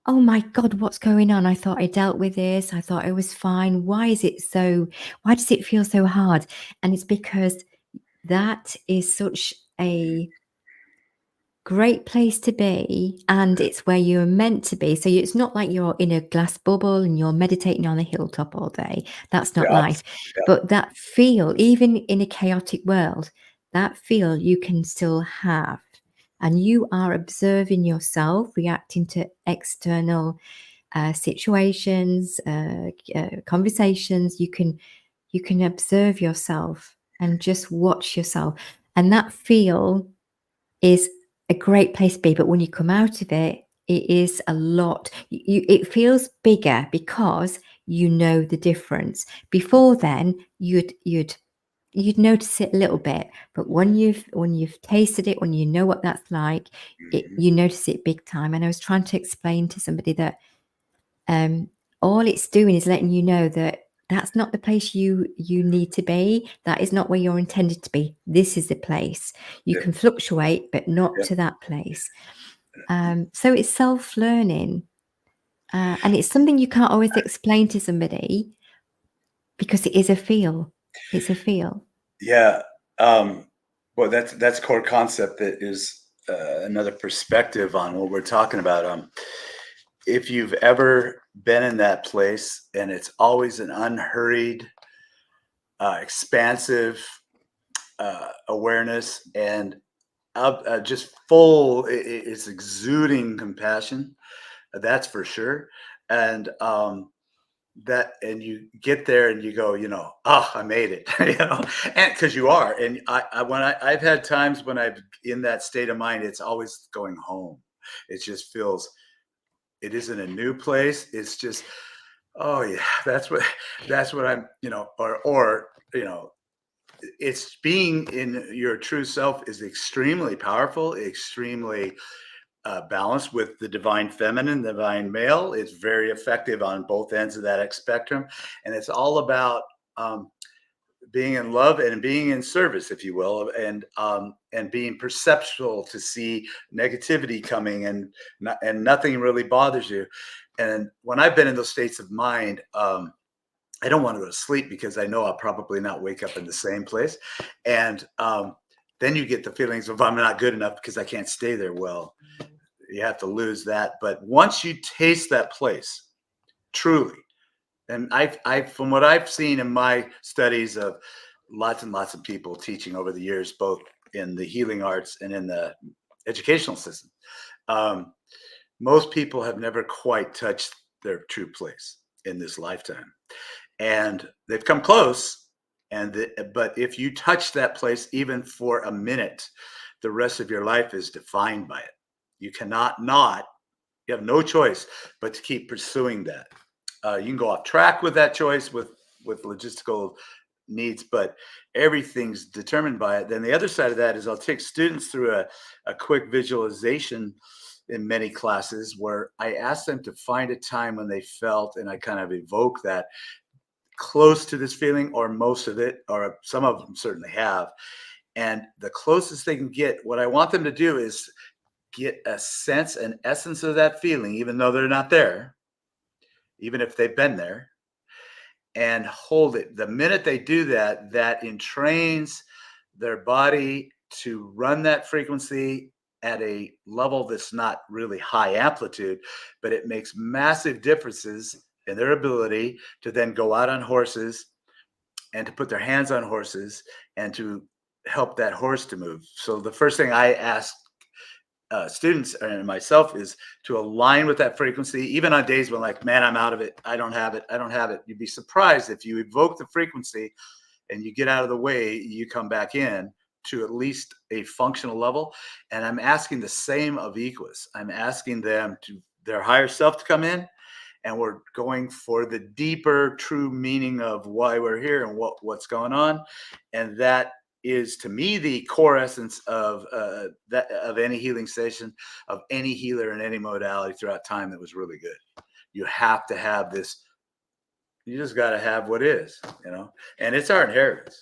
oh my God, what's going on? I thought I dealt with this. I thought I was fine. Why does it feel so hard? And it's because that is such a great place to be, and it's where you're meant to be. So it's not like you're in a glass bubble and you're meditating on a hilltop all day. That's not life. Yeah. But that feel, even in a chaotic world, that feel you can still have. And you are observing yourself reacting to external situations, conversations. You can observe yourself and just watch yourself, and that feel is a great place to be. But when you come out of it, it is a lot. It feels bigger because you know the difference. Before then, you'd notice it a little bit, but when you've tasted it, when you know what that's like, you notice it big time. And I was trying to explain to somebody that all it's doing is letting you know that that's not the place you need to be. That is not where you're intended to be. This is the place. You can fluctuate, but not to that place. So it's self-learning, and it's something you can't always explain to somebody, because it is a feel. It's a feel. Yeah. Well, that's core concept. That is another perspective on what we're talking about. If you've ever been in that place, and it's always an unhurried, expansive awareness, and just full, it's exuding compassion. That's for sure. And and you get there and you go, oh, I made it, and because you are. And I've had times when I've in that state of mind, it's always going home. It just feels, it isn't a new place. It's just, oh yeah, that's what I'm, or it's being in your true self is extremely powerful, extremely balanced with the divine feminine, the divine male. It's very effective on both ends of that spectrum, and it's all about being in love and being in service, if you will, and being perceptual to see negativity coming, and nothing really bothers you. And when I've been in those states of mind, I don't want to go to sleep because I know I'll probably not wake up in the same place. And then you get the feelings of, I'm not good enough because I can't stay there. Well, you have to lose that. But once you taste that place, truly, and I've from what I've seen in my studies of lots and lots of people teaching over the years, both in the healing arts and in the educational system, most people have never quite touched their true place in this lifetime, and they've come close. But if you touch that place even for a minute, the rest of your life is defined by it. You cannot not You have no choice but to keep pursuing that. You can go off track with that choice with logistical needs, but everything's determined by it. Then the other side of that is I'll take students through a quick visualization in many classes where I ask them to find a time when they felt, and I kind of evoke that, close to this feeling, or most of it, or some of them certainly have. And the closest they can get, what I want them to do is get a sense, an essence of that feeling, even though they're not there, even if they've been there, and hold it. The minute they do that, that entrains their body to run that frequency at a level that's not really high amplitude, but it makes massive differences in their ability to then go out on horses and to put their hands on horses and to help that horse to move. So the first thing I ask students and myself is to align with that frequency, even on days when, like, man, I'm out of it, I don't have it. You'd be surprised if you evoke the frequency and you get out of the way, you come back in to at least a functional level. And I'm asking the same of Equus. I'm asking them to their higher self to come in, and we're going for the deeper true meaning of why we're here and what's going on. And that is, to me, the core essence of that, of any healing session, of any healer in any modality throughout time that was really good. You have to have this. You just got to have what is, and it's our inheritance.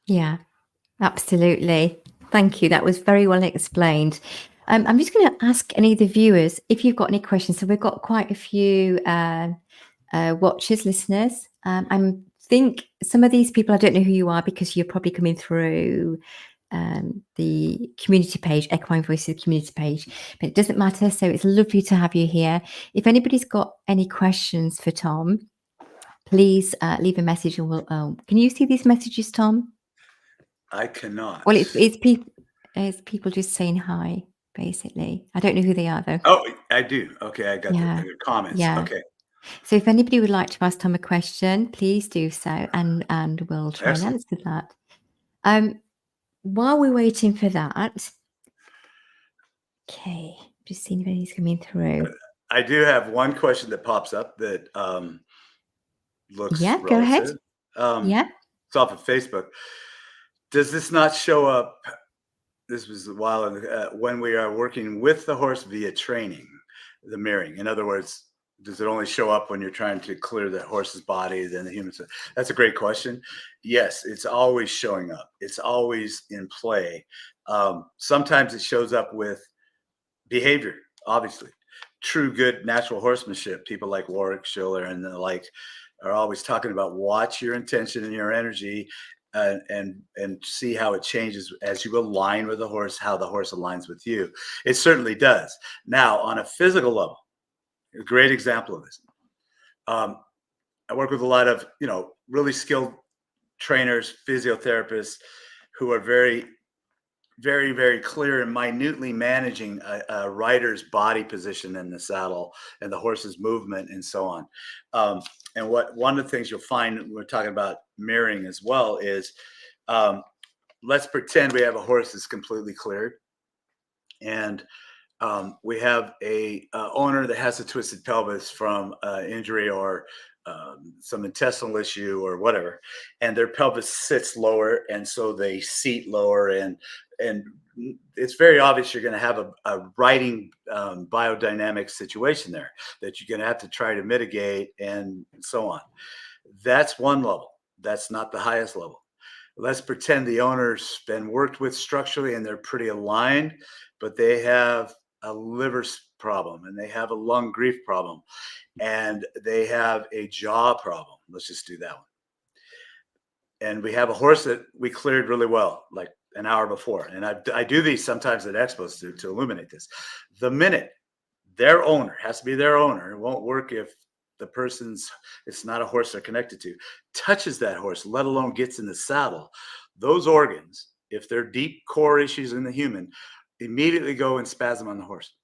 Yeah, absolutely. Thank you. That was very well explained. I'm just going to ask any of the viewers if you've got any questions. So we've got quite a few watchers, listeners. I think some of these people, I don't know who you are because you're probably coming through the community page, Equine Voices community page, but it doesn't matter. So it's lovely to have you here. If anybody's got any questions for Tom, please leave a message and we'll. Can you see these messages, Tom? I cannot. Well, it's people just saying hi, basically. I don't know who they are though. Oh, I do. Okay, I got Yeah. the comments. Yeah. Okay. So if anybody would like to ask Tom a question, please do so, and we'll try and answer that. While we're waiting for that, okay, just seeing if anything's coming through. I do have one question that pops up that looks Yeah, go ahead. relative. Yeah. It's off of Facebook. Does this not show up? This was a while ago, when we are working with the horse via training, the mirroring. In other words, does it only show up when you're trying to clear the horse's body than the human? That's a great question. Yes, it's always showing up. It's always in play. Sometimes it shows up with behavior, obviously. True good natural horsemanship. People like Warwick Schiller and the like are always talking about watch your intention and your energy, and see how it changes as you align with the horse, how the horse aligns with you. It certainly does. Now, on a physical level, a great example of this. I work with a lot of really skilled trainers, physiotherapists, who are very, very, very clear and minutely managing a rider's body position in the saddle and the horse's movement and so on. And one of the things you'll find, we're talking about mirroring as well, is let's pretend we have a horse that's completely cleared, and we have a owner that has a twisted pelvis from injury or some intestinal issue or whatever, and their pelvis sits lower, and so they seat lower, and it's very obvious you're going to have a riding biodynamic situation there that you're going to have to try to mitigate and so on. That's one level. That's not the highest level. Let's pretend the owner's been worked with structurally and they're pretty aligned, but they have a liver problem and they have a lung grief problem and they have a jaw problem. Let's just do that one. And we have a horse that we cleared really well, like an hour before. And I do these sometimes at expos to illuminate this. The minute their owner, has to be their owner, it won't work if the person's, it's not a horse they're connected to, touches that horse, let alone gets in the saddle, those organs, if they're deep core issues in the human, immediately go and spasm on the horse.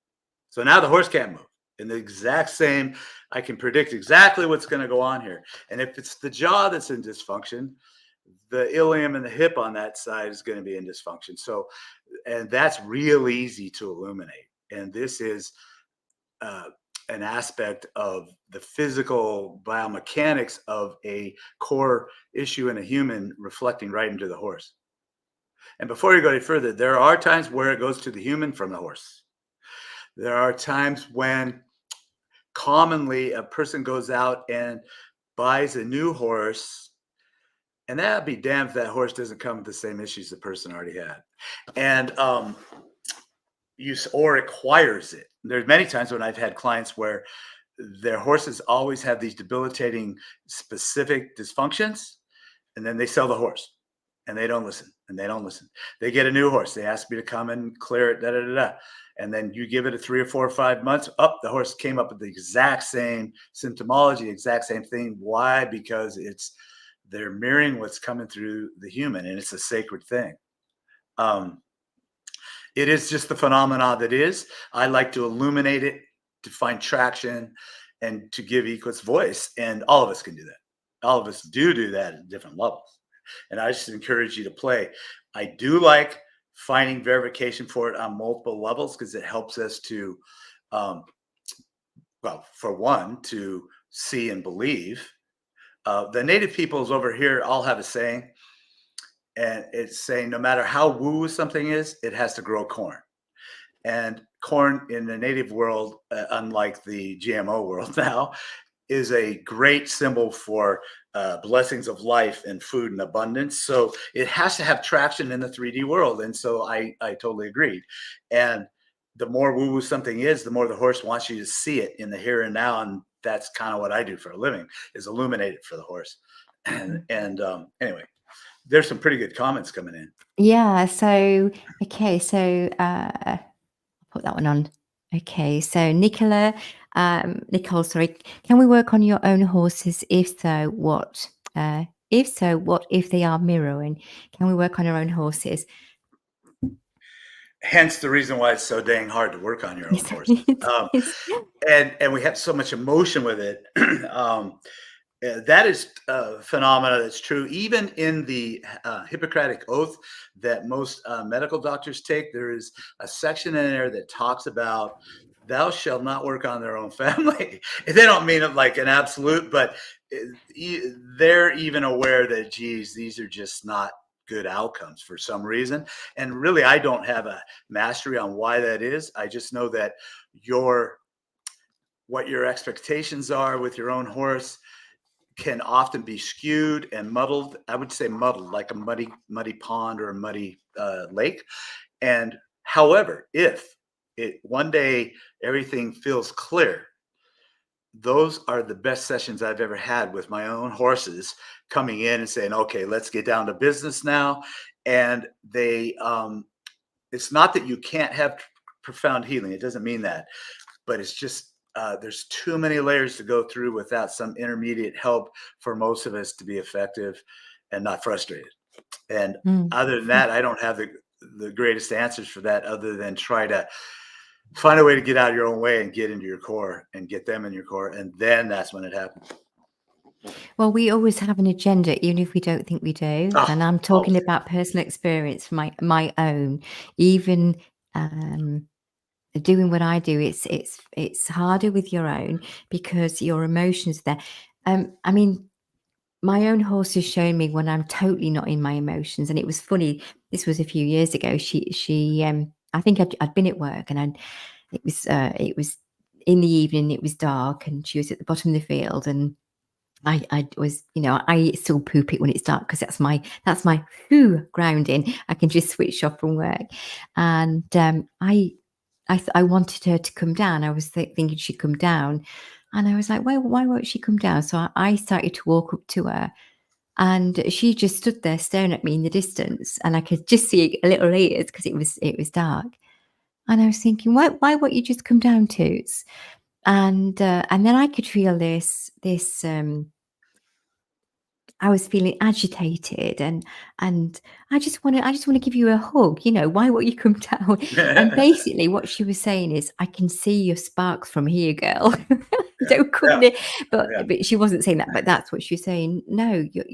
So now the horse can't move. And the exact same, I can predict exactly what's going to go on here. And if it's the jaw that's in dysfunction, the ilium and the hip on that side is going to be in dysfunction. So, and that's real easy to illuminate. And this is an aspect of the physical biomechanics of a core issue in a human reflecting right into the horse. And before you go any further, there are times where it goes to the human from the horse. There are times when commonly a person goes out and buys a new horse, and that'd be damned if that horse doesn't come with the same issues the person already had. And or acquires it. There's many times when I've had clients where their horses always have these debilitating specific dysfunctions, and then they sell the horse and they don't listen and they don't listen. They get a new horse. They ask me to come and clear it, da da da da. And then you give it a 3 or 4 or 5 months, up the horse came up with the exact same symptomology, exact same thing. Why? Because they're mirroring what's coming through the human, and it's a sacred thing. It is just the phenomena that is. I like to illuminate it, to find traction, and to give Equus voice. And all of us can do that. All of us do that at different levels. And I just encourage you to play. I do like finding verification for it on multiple levels because it helps us to, well, for one, to see and believe. The native peoples over here all have a saying, and it's saying no matter how woo something is, it has to grow corn. And corn in the native world, unlike the GMO world now, is a great symbol for blessings of life and food and abundance. So it has to have traction in the 3D world. And so I totally agreed. And the more woo-woo something is, the more the horse wants you to see it in the here and now. And that's kind of what I do for a living, is illuminate it for the horse. And anyway, there's some pretty good comments coming in. Yeah. So, okay. So, I'll put that one on. Okay. So, Nicole, sorry. Can we work on your own horses? If so, what? If so, what if they are mirroring? Can we work on our own horses? Hence the reason why it's so dang hard to work on your own horse. And we have so much emotion with it. That is a phenomena that's true even in the Hippocratic Oath that most medical doctors take. There is a section in there that talks about thou shalt not work on their own family. They don't mean it like an absolute, but they're even aware that, geez, these are just not good outcomes for some reason. And really, I don't have a mastery on why that is. I just know that what your expectations are with your own horse can often be skewed and muddled. I would say muddled, like a muddy pond or a muddy lake. And however, if one day everything feels clear, those are the best sessions I've ever had with my own horses coming in and saying, okay, let's get down to business now. And it's not that you can't have profound healing. It doesn't mean that, but it's just, there's too many layers to go through without some intermediate help for most of us to be effective and not frustrated. And other than that, I don't have the greatest answers for that other than try to find a way to get out of your own way and get into your core and get them in your core. And then that's when it happens. Well, we always have an agenda, even if we don't think we do. And I'm talking about personal experience, my own. Even doing what I do, it's harder with your own because your emotions are there. I mean, my own horse has shown me when I'm totally not in my emotions. And it was funny. This was a few years ago. I think I'd been at work, and it was in the evening. It was dark, and she was at the bottom of the field, and I was, I still poop it when it's dark because that's my grounding. I can just switch off from work, and I wanted her to come down. I was thinking she'd come down, and I was like, why won't she come down? So I started to walk up to her, and she just stood there staring at me in the distance, and I could just see a little ears because it was dark. And I was thinking, why won't you just come down, Toots? And then I could feel this. I was feeling agitated, and I just want to give you a hug. Why won't you come down? And basically, what she was saying is, I can see your sparks from here, girl. Don't come near. But she wasn't saying that. But that's what she's saying. No, you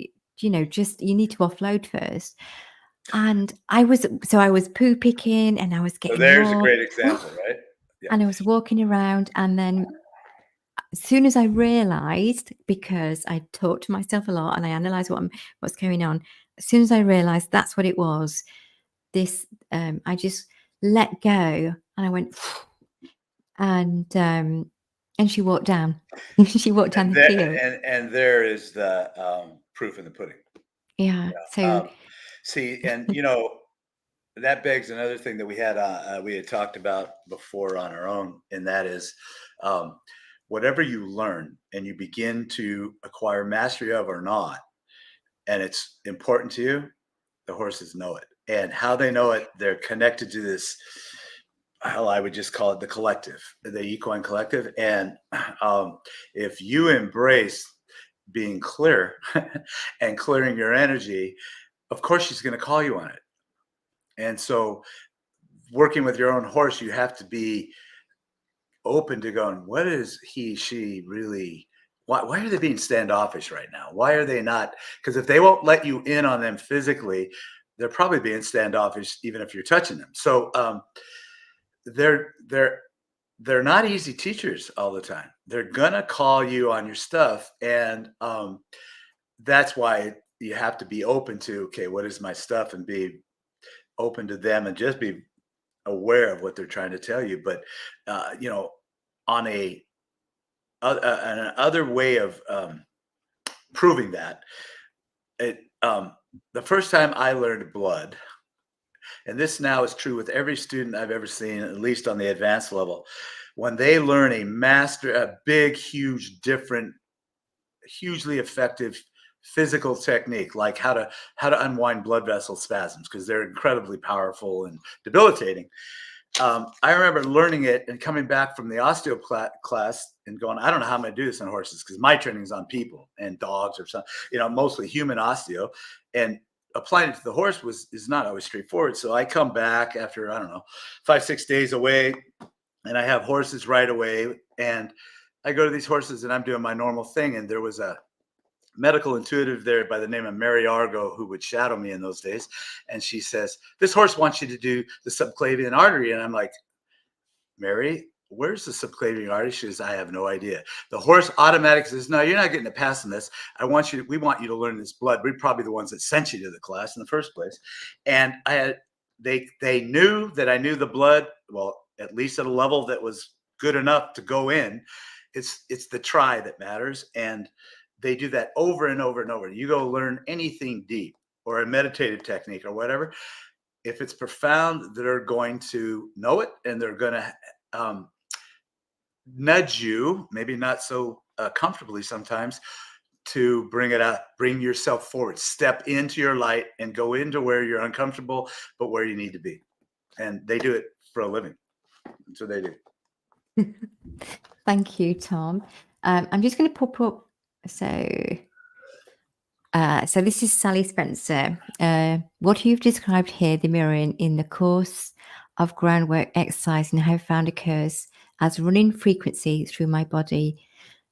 need to offload first. And I was poo picking, and I was getting. So there's a great example, right? Yeah. And I was walking around, and then as soon as I realized, because I talked to myself a lot and I analyzed what's going on, as soon as I realized that's what it was, this I just let go, and I went, and she walked down. She walked down And the there, field. there is the proof in the pudding. Yeah. So See, and that begs another thing that we had talked about before on our own, and that is um, whatever you learn and you begin to acquire mastery of or not, and it's important to you, the horses know it. And how they know it, they're connected to this, hell, I would just call it the collective, the equine collective. And if you embrace being clear and clearing your energy, of course she's going to call you on it. And so working with your own horse, you have to be open to going, what is she really? Why are they being standoffish right now? Why are they not? Because if they won't let you in on them physically, they're probably being standoffish, even if you're touching them. So they're they're they're not easy teachers all the time. They're gonna call you on your stuff, and that's why you have to be open to, okay, what is my stuff, and be open to them, and just be aware of what they're trying to tell you. But on an other way of proving that, it the first time I learned blood, and this now is true with every student I've ever seen, at least on the advanced level, when they learn a big, huge, different, hugely effective physical technique, like how to unwind blood vessel spasms, because they're incredibly powerful and debilitating. I remember learning it and coming back from the osteo class and going, I don't know how I'm going to do this on horses, because my training is on people and dogs, or something, mostly human osteo, and applying it to the horse is not always straightforward. So I come back after, I don't know, 5-6 days away, and I have horses right away, and I go to these horses and I'm doing my normal thing, and there was a medical intuitive there by the name of Mary Argo, who would shadow me in those days. And she says, this horse wants you to do the subclavian artery. And I'm like, Mary, where's the subclavian artery? She says, I have no idea. The horse automatically says, no, you're not getting a pass on this. We want you to learn this blood. We're probably the ones that sent you to the class in the first place. And they knew that I knew the blood, well, at least at a level that was good enough to go in. It's the try that matters. And they do that over and over and over. You go learn anything deep or a meditative technique or whatever. If it's profound, they're going to know it, and they're going to nudge you, maybe not so comfortably sometimes, to bring it up, bring yourself forward, step into your light, and go into where you're uncomfortable, but where you need to be. And they do it for a living. That's what they do. thank you, Tom. I'm just going to pop up. So this is Sally Spencer. What you've described here, the mirroring in the course of groundwork exercise and how found occurs as running frequency through my body,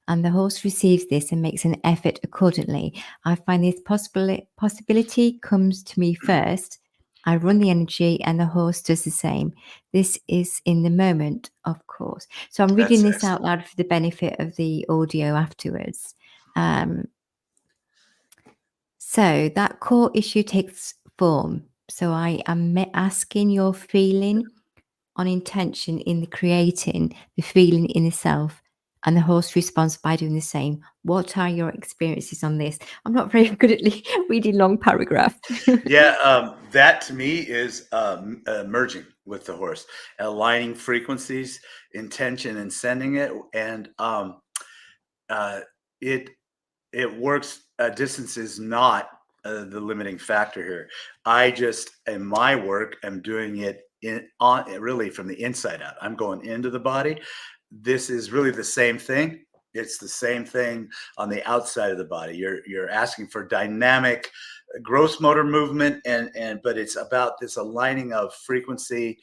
and the horse receives this and makes an effort accordingly. I find this possibility comes to me first. I run the energy and the horse does the same. This is in the moment, of course. So I'm reading this out loud for the benefit of the audio afterwards. So that core issue takes form. So I am asking your feeling on intention in the creating, the feeling in the self, and the horse responds by doing the same. What are your experiences on this? I'm not very good at reading long paragraphs. Yeah, that to me is merging with the horse, aligning frequencies, intention, and sending it, and it works. Distance is not the limiting factor here. I just, in my work, am doing it really from the inside out. I'm going into the body. This is really the same thing. It's the same thing on the outside of the body. You're asking for dynamic, gross motor movement, but it's about this aligning of frequency,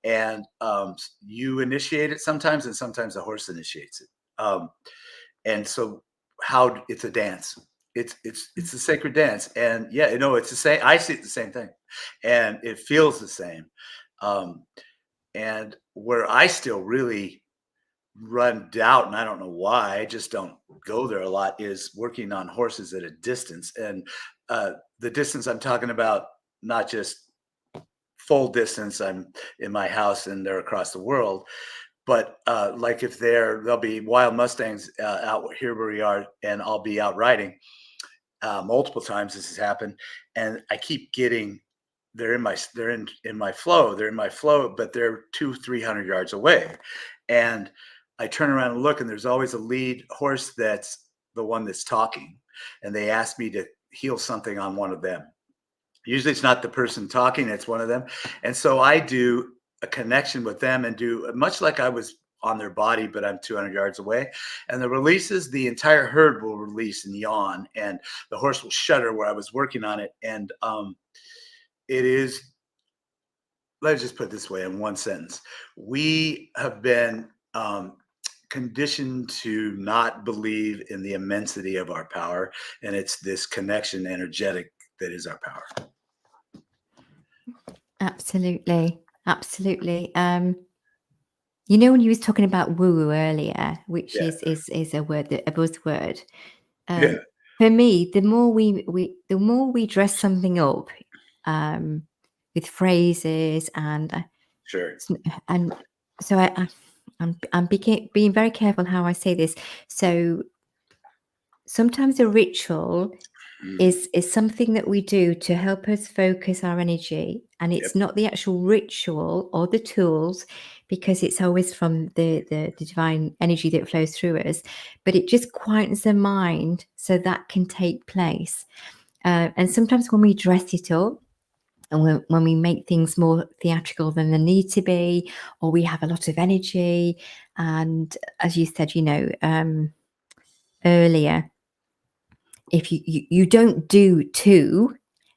and you initiate it sometimes, and sometimes the horse initiates it. And so how it's a dance. It's a sacred dance. And yeah, it's the same. I see it the same thing, and it feels the same. And where I still really run doubt, and I don't know why, I just don't go there a lot, is working on horses at a distance. And the distance I'm talking about, not just full distance, I'm in my house and they're across the world, but like if there'll be wild Mustangs out here where we are, and I'll be out riding. Multiple times this has happened, and I keep getting they're in my flow. They're in my flow, but they're 200-300 yards away. And I turn around and look, and there's always a lead horse that's the one that's talking. And they ask me to heal something on one of them. Usually it's not the person talking, it's one of them. And so I do a connection with them and do much like I was on their body, but I'm 200 yards away. And the releases, the entire herd will release and yawn, and the horse will shudder where I was working on it. And it is, let's just put it this way in one sentence. We have been conditioned to not believe in the immensity of our power, and it's this connection energetic that is our power. Absolutely. Absolutely. You know, when you was talking about woo-woo earlier, which Yeah. is a word, a buzzword. Yeah. For me, the more we dress something up with phrases Sure. and so I'm being very careful how I say this. So sometimes a ritual Mm. is something that we do to help us focus our energy, and Yep. it's not the actual ritual or the tools, because it's always from the divine energy that flows through us, but it just quietens the mind so that can take place. And sometimes when we dress it up, and when we make things more theatrical than they need to be, or we have a lot of energy, and as you said, earlier, if you don't do two,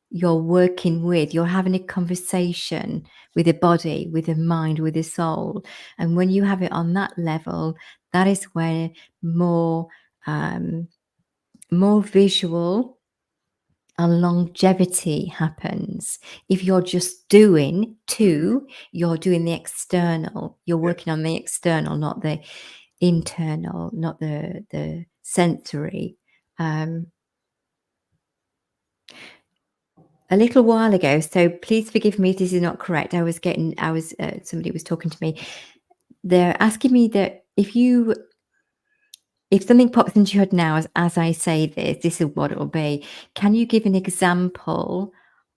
you're having a conversation with the body, with the mind, with the soul. And when you have it on that level, that is where more more visual and longevity happens. If you're just doing two, you're doing the external, you're Yep. working on the external, not the internal, not the sensory. um A little while ago, so please forgive me if this is not correct. Somebody was talking to me. They're asking me that if something pops into your head now as I say this is what it will be. Can you give an example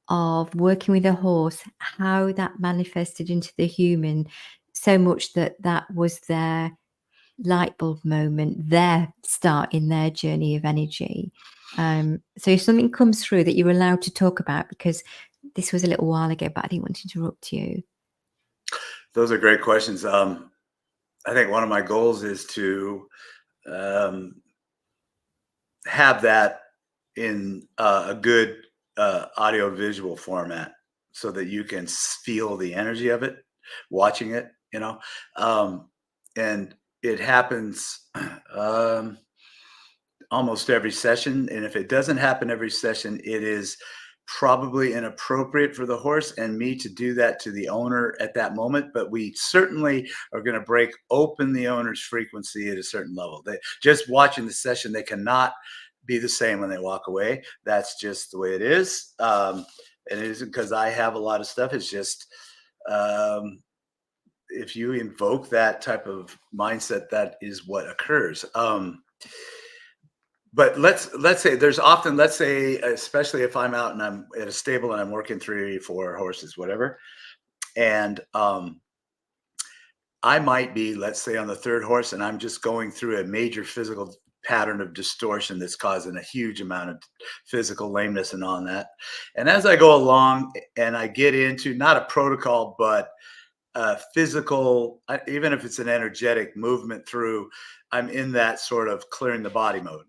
of working with a horse, how that manifested into the human, so much that that was their light bulb moment, their start in their journey of energy? So if something comes through that you're allowed to talk about, because this was a little while ago, but I didn't want to interrupt you. Those are great questions. I think one of my goals is to um, have that in a good audio visual format so that you can feel the energy of it watching it, um, and it happens um, almost every session. And if it doesn't happen every session, it is probably inappropriate for the horse and me to do that to the owner at that moment. But we certainly are going to break open the owner's frequency at a certain level. They just watching the session, they cannot be the same when they walk away. That's just the way it is. And it isn't because I have a lot of stuff. It's just um, if you invoke that type of mindset, that is what occurs. But let's say there's often, let's say, especially if I'm out and I'm at a stable and I'm working 3 4 horses, whatever, and I might be, let's say, on the third horse, and I'm just going through a major physical pattern of distortion that's causing a huge amount of physical lameness and on that. And as I go along and I get into not a protocol, but physical, even if it's an energetic movement through, I'm in that sort of clearing the body mode.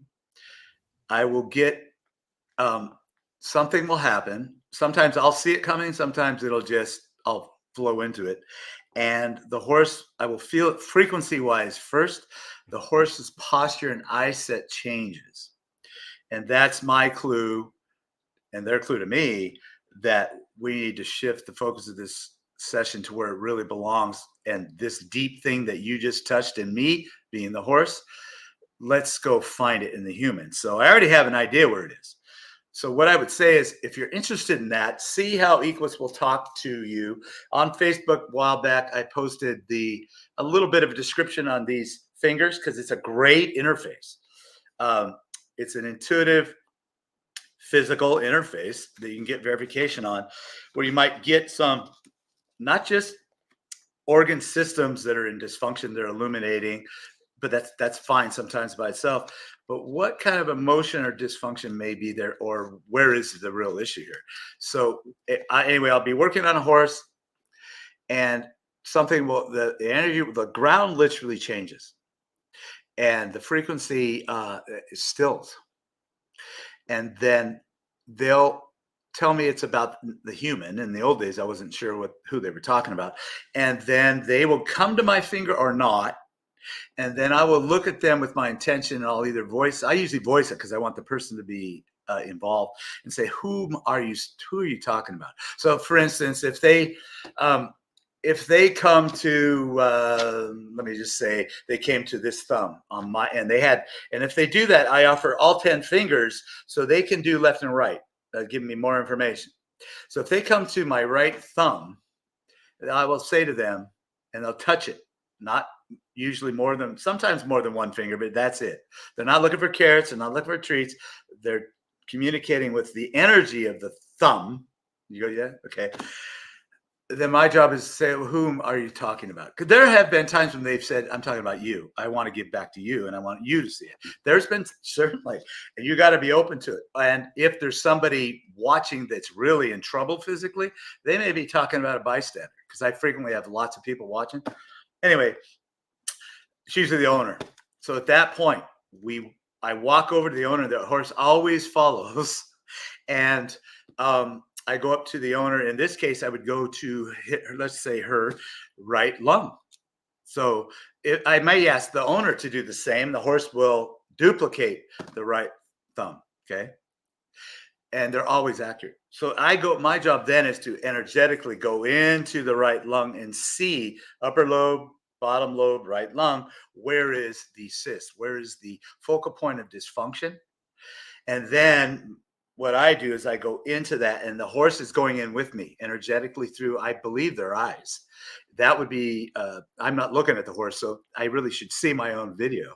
I will get um, something will happen. Sometimes I'll see it coming. Sometimes I'll flow into it. And the horse, I will feel it frequency wise first. The horse's posture and eye set changes. And that's my clue and their clue to me that we need to shift the focus of this session to where it really belongs. And this deep thing that you just touched in me, being the horse, let's go find it in the human. So I already have an idea where it is. So what I would say is, if you're interested in that, see how Equus will talk to you. On Facebook a while back, I posted a little bit of a description on these fingers because it's a great interface. It's an intuitive physical interface that you can get verification on, where you might get some, not just organ systems that are in dysfunction, they're illuminating, but that's fine sometimes by itself. But what kind of emotion or dysfunction may be there, or where is the real issue here? So anyway, I'll be working on a horse, and something will, the energy, the ground literally changes, and the frequency stills, and then they'll tell me it's about the human. In the old days, I wasn't sure who they were talking about, and then they will come to my finger or not. And then I will look at them with my intention, and I'll either I usually voice it because I want the person to be involved, and say, who are you talking about? So for instance, if they come to, let me just say, they came to this thumb on my, and if they do that, I offer all 10 fingers so they can do left and right, giving me more information. So if they come to my right thumb, I will say to them, and they'll touch it, not usually sometimes more than one finger, but that's it. They're not looking for carrots, they're not looking for treats. They're communicating with the energy of the thumb. You go, yeah? Okay. Then my job is to say, well, whom are you talking about? Because there have been times when they've said, I'm talking about you. I want to give back to you, and I want you to see it. There's been, certainly, and you got to be open to it. And if there's somebody watching that's really in trouble physically, they may be talking about a bystander, because I frequently have lots of people watching. Anyway, it's usually the owner. So at that point, I walk over to the owner. The horse always follows, and I go up to the owner. In this case, I would go to let's say her right lung. So I may ask the owner to do the same. The horse will duplicate the right thumb. Okay. And they're always accurate. So my job then is to energetically go into the right lung and see upper lobe, bottom lobe, right lung. Where is the cyst? Where is the focal point of dysfunction? And then what I do is I go into that, and the horse is going in with me energetically through, I believe, their eyes. That would be, I'm not looking at the horse, so I really should see my own video.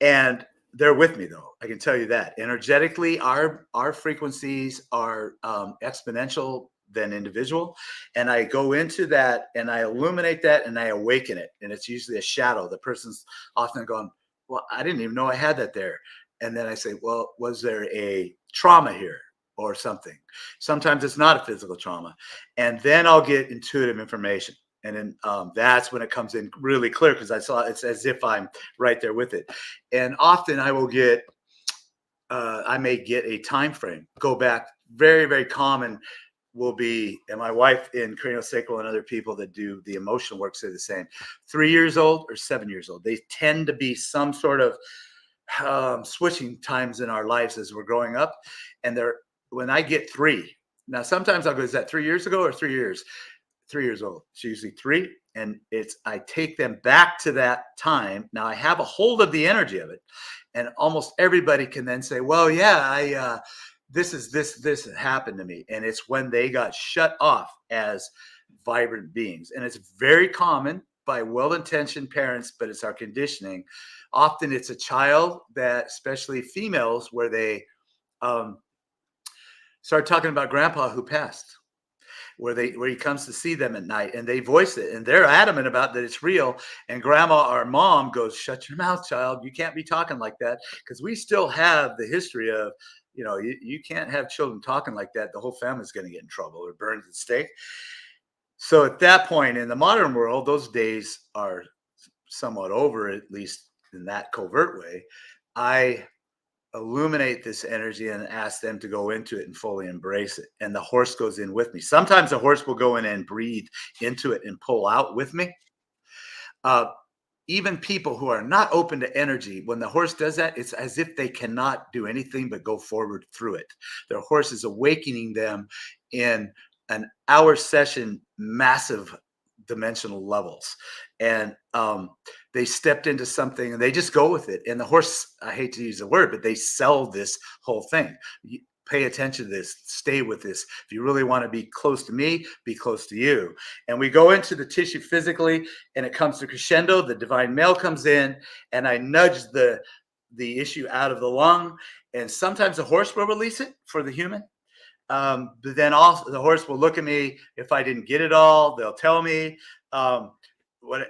And they're with me, though. I can tell you that energetically, our frequencies are exponential than individual. And I go into that, and I illuminate that, and I awaken it. And it's usually a shadow. The person's often going, well, I didn't even know I had that there. And then I say, well, was there a trauma here or something? Sometimes it's not a physical trauma. And then I'll get intuitive information. And then that's when it comes in really clear, because it's as if I'm right there with it. And often I will get, I may get a time frame, go back. Very, very common will be, and my wife in craniosacral and other people that do the emotional work say the same, 3 years old or 7 years old. They tend to be some sort of switching times in our lives as we're growing up. And when I get 3, now sometimes I'll go, is that 3 years ago or 3 years? 3 years old. It's usually 3. And I take them back to that time. Now I have a hold of the energy of it. And almost everybody can then say, well, yeah, this happened to me. And it's when they got shut off as vibrant beings. And it's very common by well-intentioned parents, but it's our conditioning. Often it's a child that, especially females, where they start talking about grandpa who passed, where he comes to see them at night, and they voice it, and they're adamant about that it's real. And grandma or mom goes, shut your mouth, child. You can't be talking like that, because we still have the history of, you can't have children talking like that. The whole family's going to get in trouble or burned at the stake. So at that point in the modern world, those days are somewhat over, at least in that covert way. I illuminate this energy and ask them to go into it and fully embrace it. And the horse goes in with me. Sometimes the horse will go in and breathe into it and pull out with me. Even people who are not open to energy, when the horse does that, it's as if they cannot do anything but go forward through it. Their horse is awakening them in an hour session, massive dimensional levels, and they stepped into something and they just go with it. And the horse, I hate to use the word, but they sell this whole thing. Pay attention to this, stay with this. If you really want to be close to me, be close to you. And we go into the tissue physically, and it comes to crescendo. The divine male comes in, and I nudge the issue out of the lung. And sometimes the horse will release it for the human. But then also the horse will look at me. If I didn't get it all, they'll tell me.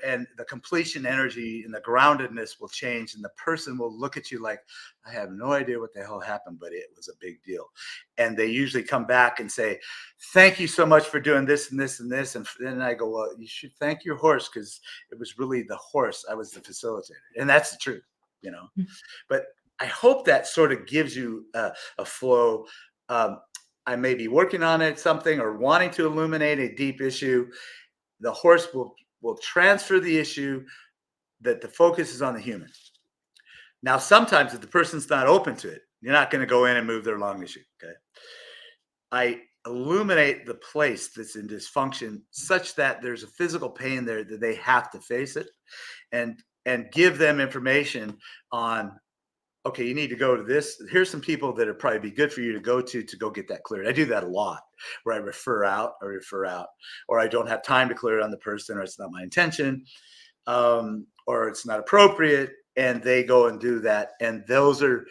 And the completion energy and the groundedness will change, and the person will look at you like, I have no idea what the hell happened, but it was a big deal. And they usually come back and say, thank you so much for doing this and this and this. And then I go, well, you should thank your horse, because it was really the horse. I was the facilitator. And that's the truth, But I hope that sort of gives you a flow. I may be working on it, something, or wanting to illuminate a deep issue. The horse will transfer the issue, that the focus is on the human. Now, sometimes if the person's not open to it, you're not going to go in and move their lung issue. Okay. I illuminate the place that's in dysfunction such that there's a physical pain there that they have to face it, and give them information on, okay, you need to go to this. Here's some people that would probably be good for you to go get that cleared. I do that a lot, where I refer out, or I don't have time to clear it on the person, or it's not my intention, or it's not appropriate, and they go and do that. And those are,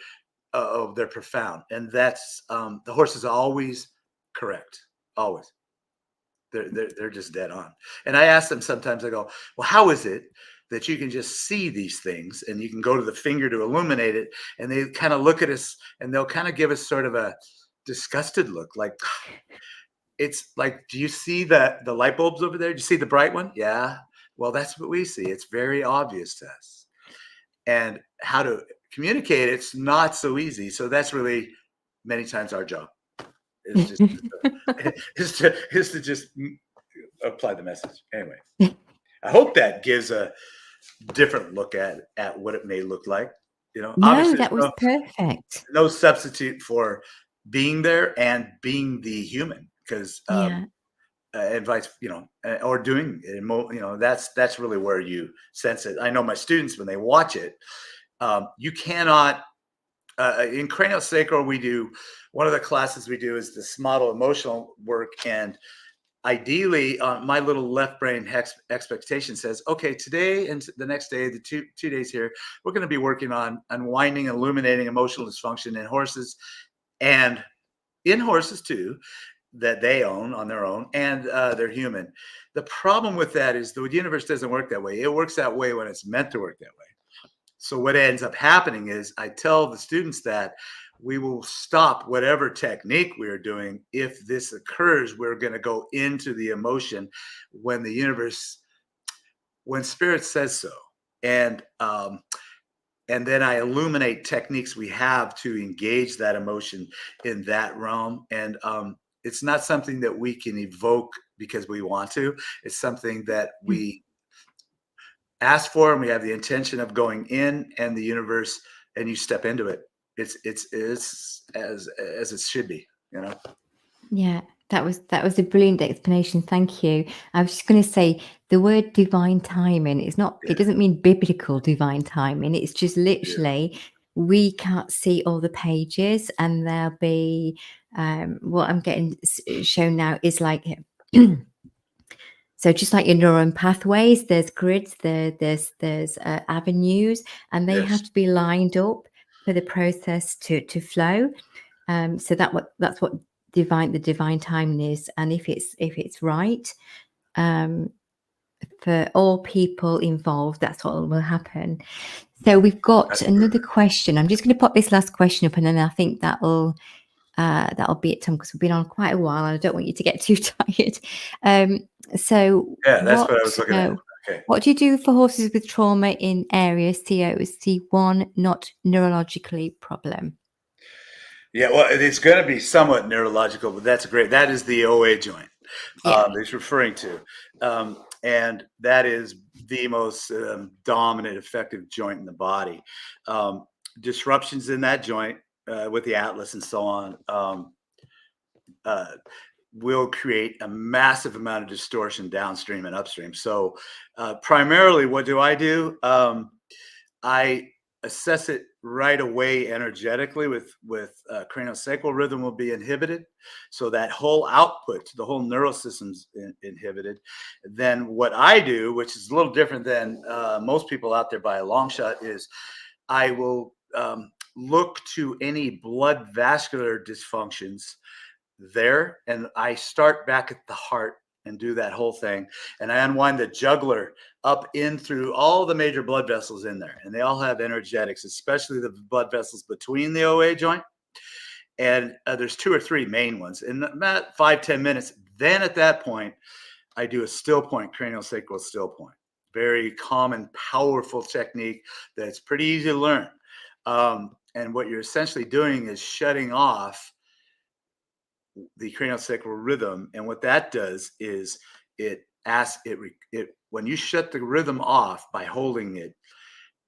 they're profound. And that's, the horse is always correct, always. They're just dead on. And I ask them sometimes, I go, well, how is it that you can just see these things, and you can go to the finger to illuminate it? And they kind of look at us, and they'll kind of give us sort of a disgusted look, like, it's like, do you see the light bulbs over there? Do you see the bright one? Yeah. Well, that's what we see. It's very obvious to us. And how to communicate, it's not so easy. So that's really many times our job, is just is to just apply the message. Anyway, I hope that gives a different look at what it may look like. No, Obviously, that was perfect. no substitute for being there and being the human, because Yeah. advice, or doing it, that's really where you sense it. I know my students, when they watch it, you cannot. In craniosacral, we do, one of the classes we do is this model emotional work, and ideally, my little left brain expectation says, okay, today and the next day, the two days here, we're going to be working on unwinding, illuminating emotional dysfunction in horses, and in horses too, that they own on their own, and they're human. The problem with that is the universe doesn't work that way. It works that way when it's meant to work that way. So what ends up happening is, I tell the students that we will stop whatever technique we are doing. If this occurs, we're going to go into the emotion when the universe, when spirit says so. And then I illuminate techniques we have to engage that emotion in that realm. And it's not something that we can evoke because we want to. It's something that we ask for, and we have the intention of going in, and the universe, and you step into it. It's as it should be. Yeah, that was a brilliant explanation. Thank you. I was just going to say, the word divine timing is not, it doesn't mean biblical divine timing. It's just literally, we can't see all the pages, and there'll be what I'm getting shown now is like so just like your neuron pathways, there's grids, there's avenues, and they have to be lined up for the process to flow. So that's what the divine timing is. And if it's right, for all people involved, that's what will happen. So we've got another question. I'm just going to pop this last question up, and then I think that'll be it, Tom, because we've been on quite a while, and I don't want you to get too tired. So that's what I was looking at. Okay. What do you do for horses with trauma in area C1, not neurologically problem? Yeah, well, it's going to be somewhat neurological, but that's great. That is the OA joint that he's referring to. And that is the most dominant, effective joint in the body. Disruptions in that joint with the atlas and so on. will create a massive amount of distortion downstream and upstream. So primarily, what do? I assess it right away energetically with craniosacral rhythm will be inhibited, so that whole output, the whole neural system's inhibited. Then what I do, which is a little different than most people out there by a long shot, is I will look to any blood vascular dysfunctions there, and I start back at the heart and do that whole thing, and I unwind the jugular up in through all the major blood vessels in there, and they all have energetics, especially the blood vessels between the OA joint. And there's two or three main ones in about 5-10 minutes. Then at that point I do a still point, craniosacral still point. Very common, powerful technique that's pretty easy to learn. And what you're essentially doing is shutting off the craniosacral rhythm. And what that does is it asks it when you shut the rhythm off by holding it,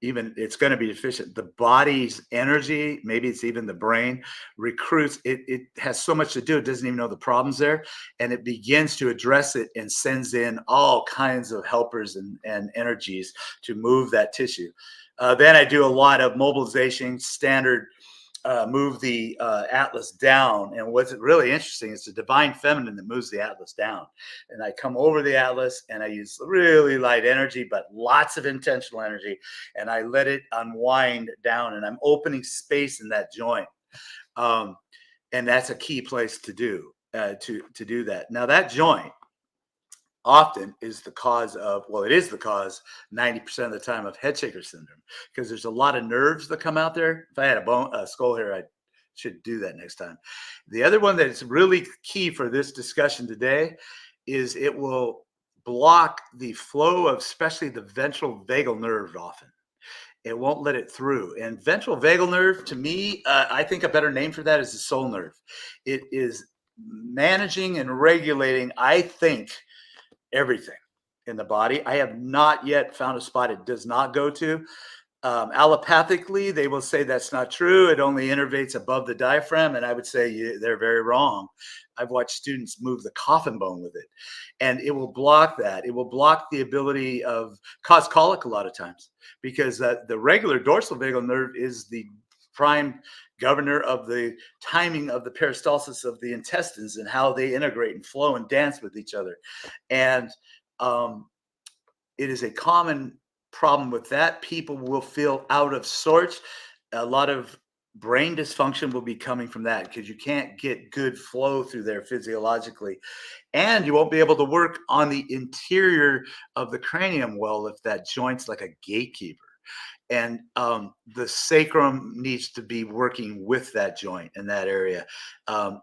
even it's going to be deficient. The body's energy, maybe it's even the brain, recruits it. It has so much to do, it doesn't even know the problem's there. And it begins to address it and sends in all kinds of helpers and energies to move that tissue. Then I do a lot of mobilization, standard move the atlas down. And what's really interesting is the divine feminine that moves the atlas down. And I come over the atlas and I use really light energy, but lots of intentional energy. And I let it unwind down, and I'm opening space in that joint. And that's a key place to do that. Now that joint often is the cause of, well, it is the cause 90% of the time of head shaker syndrome, because there's a lot of nerves that come out there. If I had a skull here, I should do that next time. The other one that is really key for this discussion today is it will block the flow of especially the ventral vagal nerve often. It won't let it through. And ventral vagal nerve, to me, I think a better name for that is the soul nerve. It is managing and regulating, I think, everything in the body. I have not yet found a spot it does not go to. Allopathically, they will say that's not true. It only innervates above the diaphragm. And I would say they're very wrong. I've watched students move the coffin bone with it, and it will block that. It will block the ability of cause colic a lot of times, because the regular dorsal vagal nerve is the prime governor of the timing of the peristalsis of the intestines and how they integrate and flow and dance with each other. And it is a common problem with that. People will feel out of sorts. A lot of brain dysfunction will be coming from that, because you can't get good flow through there physiologically. And you won't be able to work on the interior of the cranium well if that joint's like a gatekeeper. And the sacrum needs to be working with that joint in that area.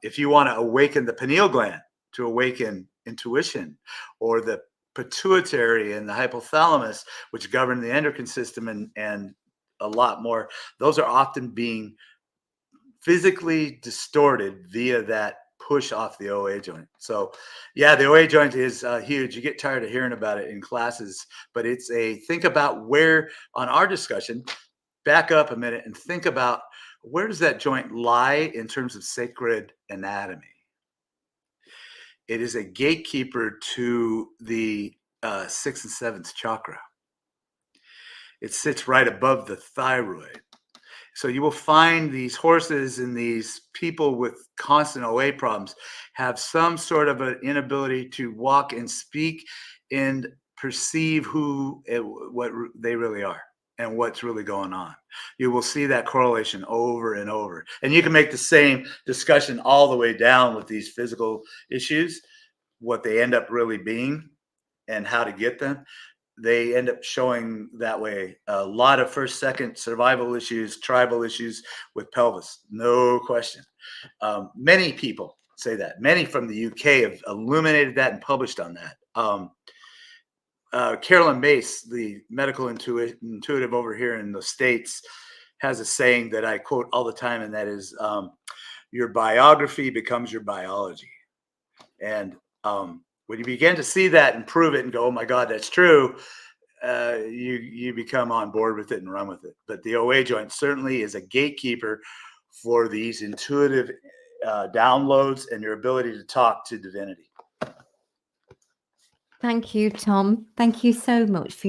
If you want to awaken the pineal gland to awaken intuition, or the pituitary and the hypothalamus, which govern the endocrine system and a lot more, those are often being physically distorted via that push off the OA joint. So yeah, the OA joint is huge. You get tired of hearing about it in classes, but it's think about where on our discussion, back up a minute and think about, where does that joint lie in terms of sacred anatomy? It is a gatekeeper to the 6th and 7th chakra. It sits right above the thyroid. So you will find these horses and these people with constant OA problems have some sort of an inability to walk and speak and perceive what they really are and what's really going on. You will see that correlation over and over. And you can make the same discussion all the way down with these physical issues, what they end up really being and how to get them. They end up showing that way. A lot of first, second survival issues, tribal issues with pelvis, no question. Many people say that. Many from the UK have illuminated that and published on that. Carolyn Mace, the medical intuitive over here in the States, has a saying that I quote all the time, and that is, your biography becomes your biology. And when you begin to see that and prove it and go, oh my God, that's true, you become on board with it and run with it. But the OA joint certainly is a gatekeeper for these intuitive downloads and your ability to talk to divinity. Thank you, Tom. Thank you so much for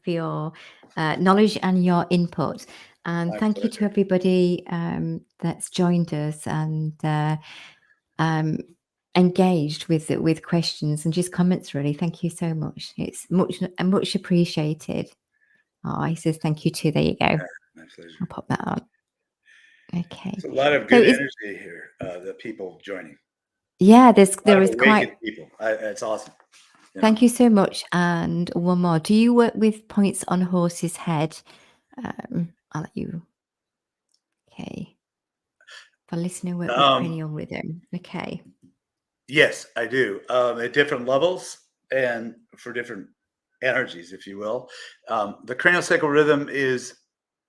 your knowledge and your input. And My thank you to pleasure. everybody that's joined us and engaged with questions and just comments. Really, thank you so much. It's much appreciated. Oh, he says thank you too. There you go. My pleasure. I'll pop that on. Okay. It's a lot of So good is energy here. The people joining. yeah, A lot there of is quite. awakened people. It's awesome. You know. Thank you so much. And one more. Do you work with points on horse's head? I'll let you. Okay. For listener work with cranial rhythm. Okay. Yes, I do. At different levels and for different energies, if you will. The craniosacral rhythm is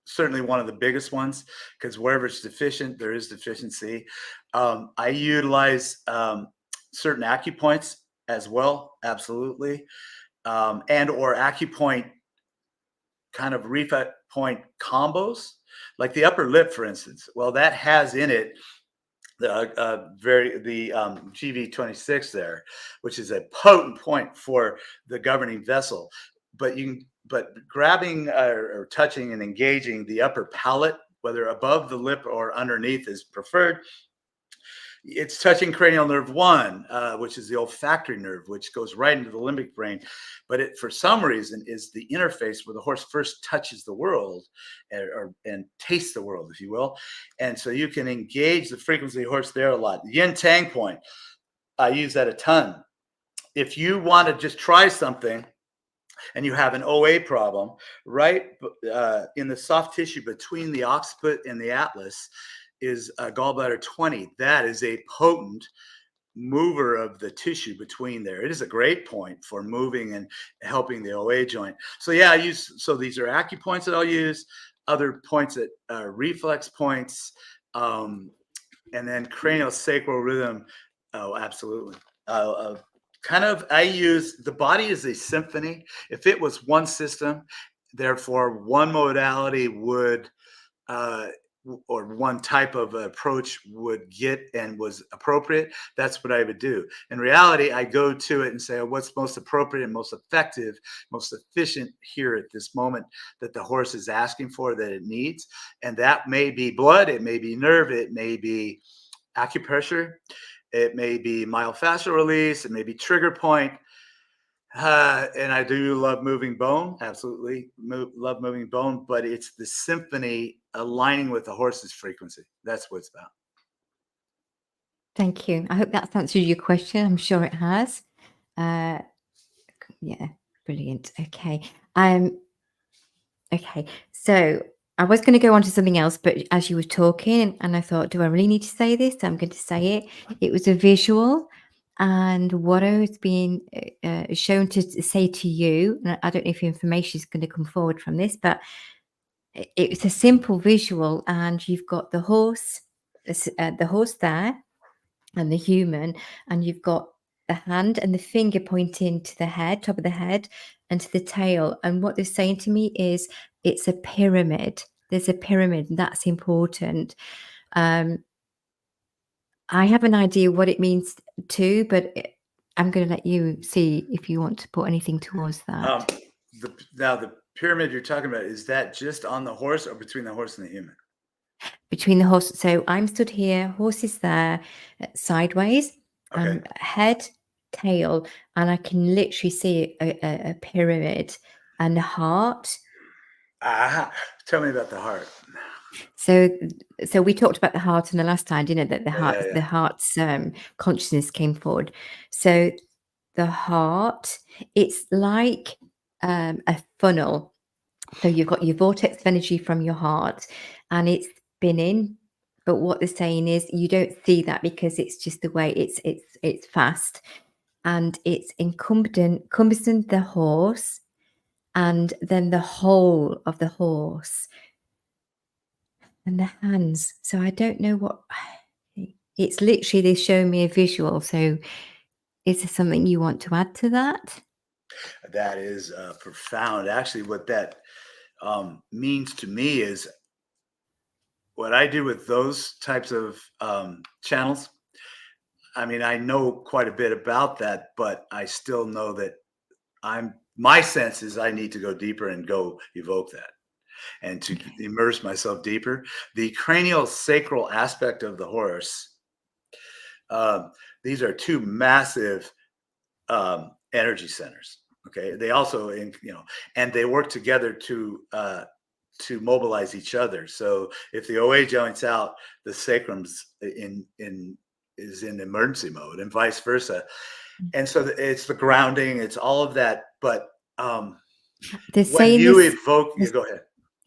certainly one of the biggest ones because wherever it's deficient, there is deficiency. I utilize certain acupoints as well, absolutely, and or acupoint kind of reset point combos, like the upper lip, for instance. Well, that has in it the GV26 there, which is a potent point for the governing vessel. But grabbing or touching and engaging the upper palate, whether above the lip or underneath, is preferred. It's touching cranial nerve 1, which is the olfactory nerve, which goes right into the limbic brain. But it, for some reason, is the interface where the horse first touches the world and tastes the world, if you will. And so you can engage the frequency of the horse there a lot. The yin tang point, I use that a ton. If you want to just try something and you have an OA problem, right in the soft tissue between the occiput and the atlas is gallbladder 20. That is a potent mover of the tissue between there. It is a great point for moving and helping the OA joint. So yeah, these are acupoints that I'll use, other points that reflex points, and then craniosacral rhythm. Oh, absolutely. I use the body as a symphony. If it was one system, therefore one modality would or one type of approach would get and was appropriate, that's what I would do. In reality, I go to it and say, oh, what's most appropriate and most effective, most efficient here at this moment that the horse is asking for, that it needs. And that may be blood, it may be nerve, it may be acupressure, it may be myofascial release, it may be trigger point. And I do love moving bone, absolutely love moving bone, but it's the symphony aligning with the horse's frequency. That's what it's about. Thank you. I hope that's answered your question. I'm sure it has. Yeah, brilliant. Okay. Okay. So I was going to go on to something else, but as you were talking, and I thought, do I really need to say this? I'm going to say it. It was a visual, and what I was being shown to say to you, and I don't know if information is going to come forward from this, but it's a simple visual, and you've got the horse there, and the human, and you've got the hand and the finger pointing to the head, top of the head, and to the tail. And what they're saying to me is it's a pyramid. There's a pyramid, and that's important. I have an idea what it means too, but I'm going to let you see if you want to put anything towards that. Now, the pyramid you're talking about, is that just on the horse or between the horse and the human? Between the horse. So I'm stood here, horse is there, sideways, Okay. head, tail, and I can literally see a pyramid and the heart. Tell me about the heart. So we talked about the heart in the last time, didn't it? That Yeah. the heart's consciousness came forward. So the heart, it's like a funnel. So you've got your vortex of energy from your heart, and it's spinning. But what they're saying is you don't see that because it's just the way it's fast, and it's encompassing the horse, and then the whole of the horse, and the hands. So I don't know what it's literally. They show me a visual. So is there something you want to add to that? That is profound. Actually, what that means to me is what I do with those types of channels, I mean, I know quite a bit about that, but I still know that my sense is I need to go deeper and go evoke that and to Okay. immerse myself deeper. The cranial sacral aspect of the horse, um, these are two massive energy centers. Okay, they also, and they work together to mobilize each other. So if the OA joint's out, the sacrum's is in emergency mode, and vice versa. Mm. And so it's the grounding, it's all of that. But They're when saying you this, evoke, this go ahead.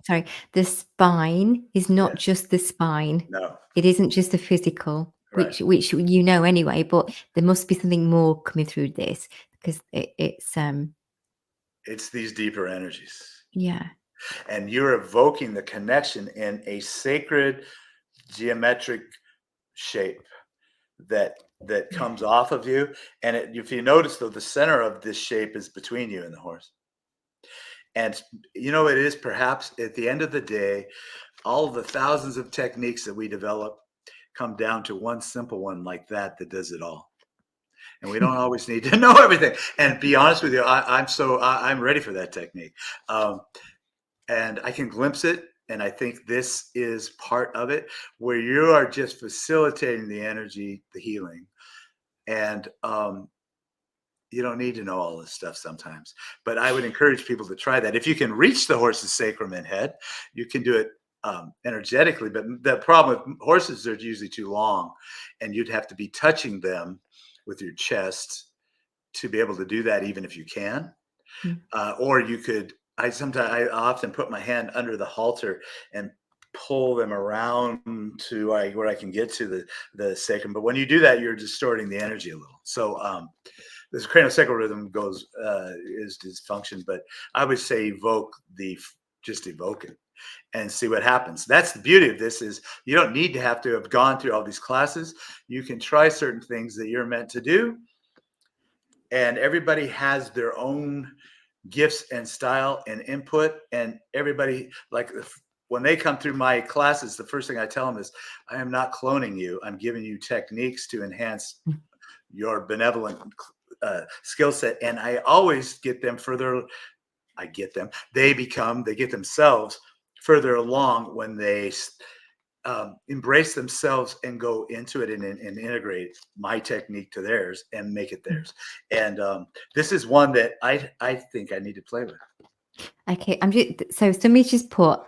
sorry, the spine is not Yes. just the spine. No. It isn't just the physical, Right. which you know anyway, but there must be something more coming through this because It's these deeper energies. yeah. And you're evoking the connection in a sacred geometric shape that Yeah. comes off of you. And if you notice, though, the center of this shape is between you and the horse. And it is perhaps at the end of the day, all of the thousands of techniques that we develop come down to one simple one like that does it all. And we don't always need to know everything. And be honest with you, I'm ready for that technique. And I can glimpse it. And I think this is part of it, where you are just facilitating the energy, the healing. And you don't need to know all this stuff sometimes. But I would encourage people to try that. If you can reach the horse's sacrum and head, you can do it energetically. But the problem with horses, they're usually too long, and you'd have to be touching them with your chest to be able to do that, even if you can. Mm. Or you could, I often put my hand under the halter and pull them around to where I can get to the sacrum. But when you do that, you're distorting the energy a little. So this craniosacral rhythm is dysfunction, but I would say just evoke it and see what happens. That's the beauty of this, is you don't need to have gone through all these classes. You can try certain things that you're meant to do, and everybody has their own gifts and style and input. And everybody, like, when they come through my classes, the first thing I tell them is, I am not cloning you. I'm giving you techniques to enhance Mm. your benevolent skill set. And I always get them they get themselves further along when they embrace themselves and go into it and integrate my technique to theirs and make it Mm. theirs. And this is one that I think I need to play with. Okay. So somebody's just put,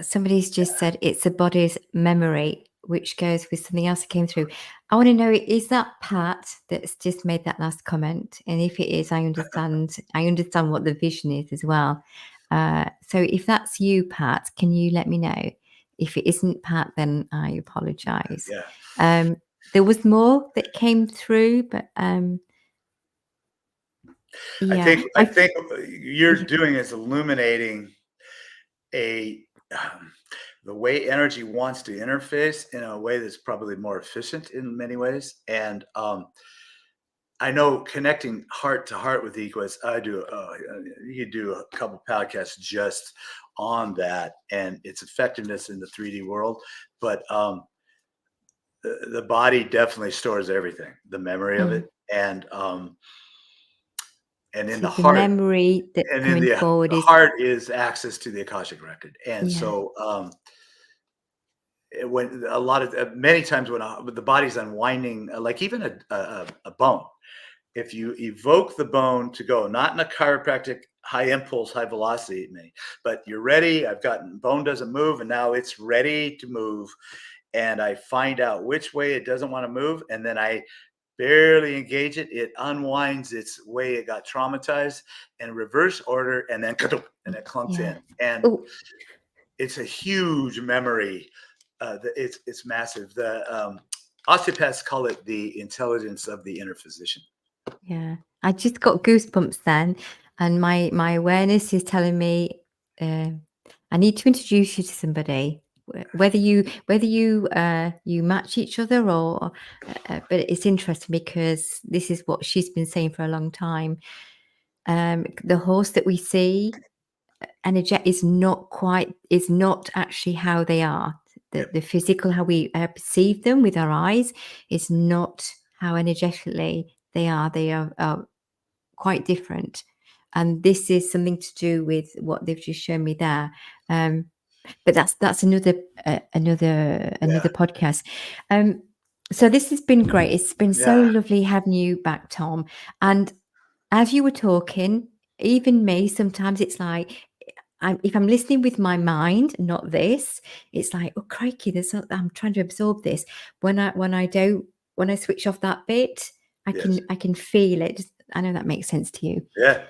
somebody's just said it's the body's memory, which goes with something else that came through. I want to know, is that Pat that's just made that last comment? And if it is, I understand what the vision is as well. So if that's you, Pat, can you let me know? If it isn't Pat, then I apologize. Yeah. There was more that came through, but I yeah, think I think you're doing is illuminating a the way energy wants to interface in a way that's probably more efficient in many ways. And I know connecting heart to heart with Equus, I do. You could do a couple podcasts just on that and its effectiveness in the 3D world. But the body definitely stores everything, the memory of mm. it, and in So the the heart, memory that's and in coming the forward is, heart is access to the Akashic record. And yeah. so when a lot of many times when the body's unwinding, like even a bone, if you evoke the bone to go, not in a chiropractic high impulse, high velocity, but you're ready. I've gotten bone doesn't move, and now it's ready to move. And I find out which way it doesn't want to move, and then I barely engage it. It unwinds its way it got traumatized in reverse order, and then and it clunks Yeah. in. And Oh, it's a huge memory. It's massive. The osteopaths call it the intelligence of the inner physician. yeah. I just got goosebumps then, and my awareness is telling me I need to introduce you to somebody. Whether you match each other or, but it's interesting because this is what she's been saying for a long time. The horse that we see, is not actually how they are. Yep. The physical, how we perceive them with our eyes, is not how energetically they are. They are quite different. And this is something to do with what they've just shown me there. But that's another podcast. So this has been great. It's been so Yeah. lovely having you back, Tom. And as you were talking, even me, sometimes it's like, if I'm listening with my mind, not this, it's like, oh crikey, I'm trying to absorb this. When I switch off that bit, I Yes. can feel it. I know that makes sense to you. Yeah.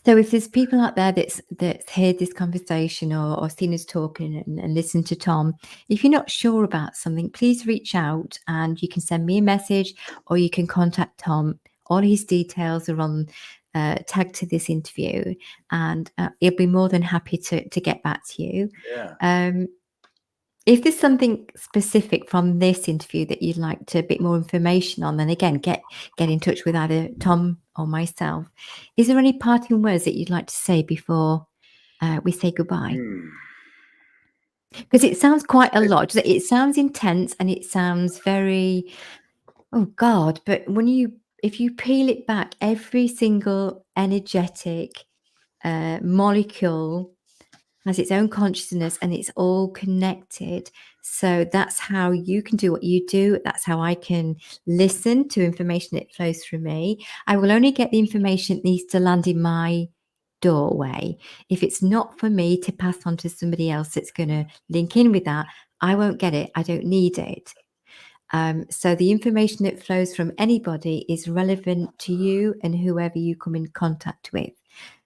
So if there's people out there that's heard this conversation or seen us talking and listened to Tom, if you're not sure about something, please reach out and you can send me a message or you can contact Tom. All his details are on tagged to this interview, and he'll be more than happy to get back to you. Yeah. If there's something specific from this interview that you'd like a bit more information on, then again, get in touch with either Tom or myself. Is there any parting words that you'd like to say before we say goodbye? Because it sounds quite a lot. It sounds intense and it sounds very, oh God, but if you peel it back, every single energetic molecule has its own consciousness and it's all connected. So that's how you can do what you do. That's how I can listen to information that flows through me. I will only get the information that needs to land in my doorway. If it's not for me to pass on to somebody else that's going to link in with that, I won't get it. I don't need it. So the information that flows from anybody is relevant to you and whoever you come in contact with.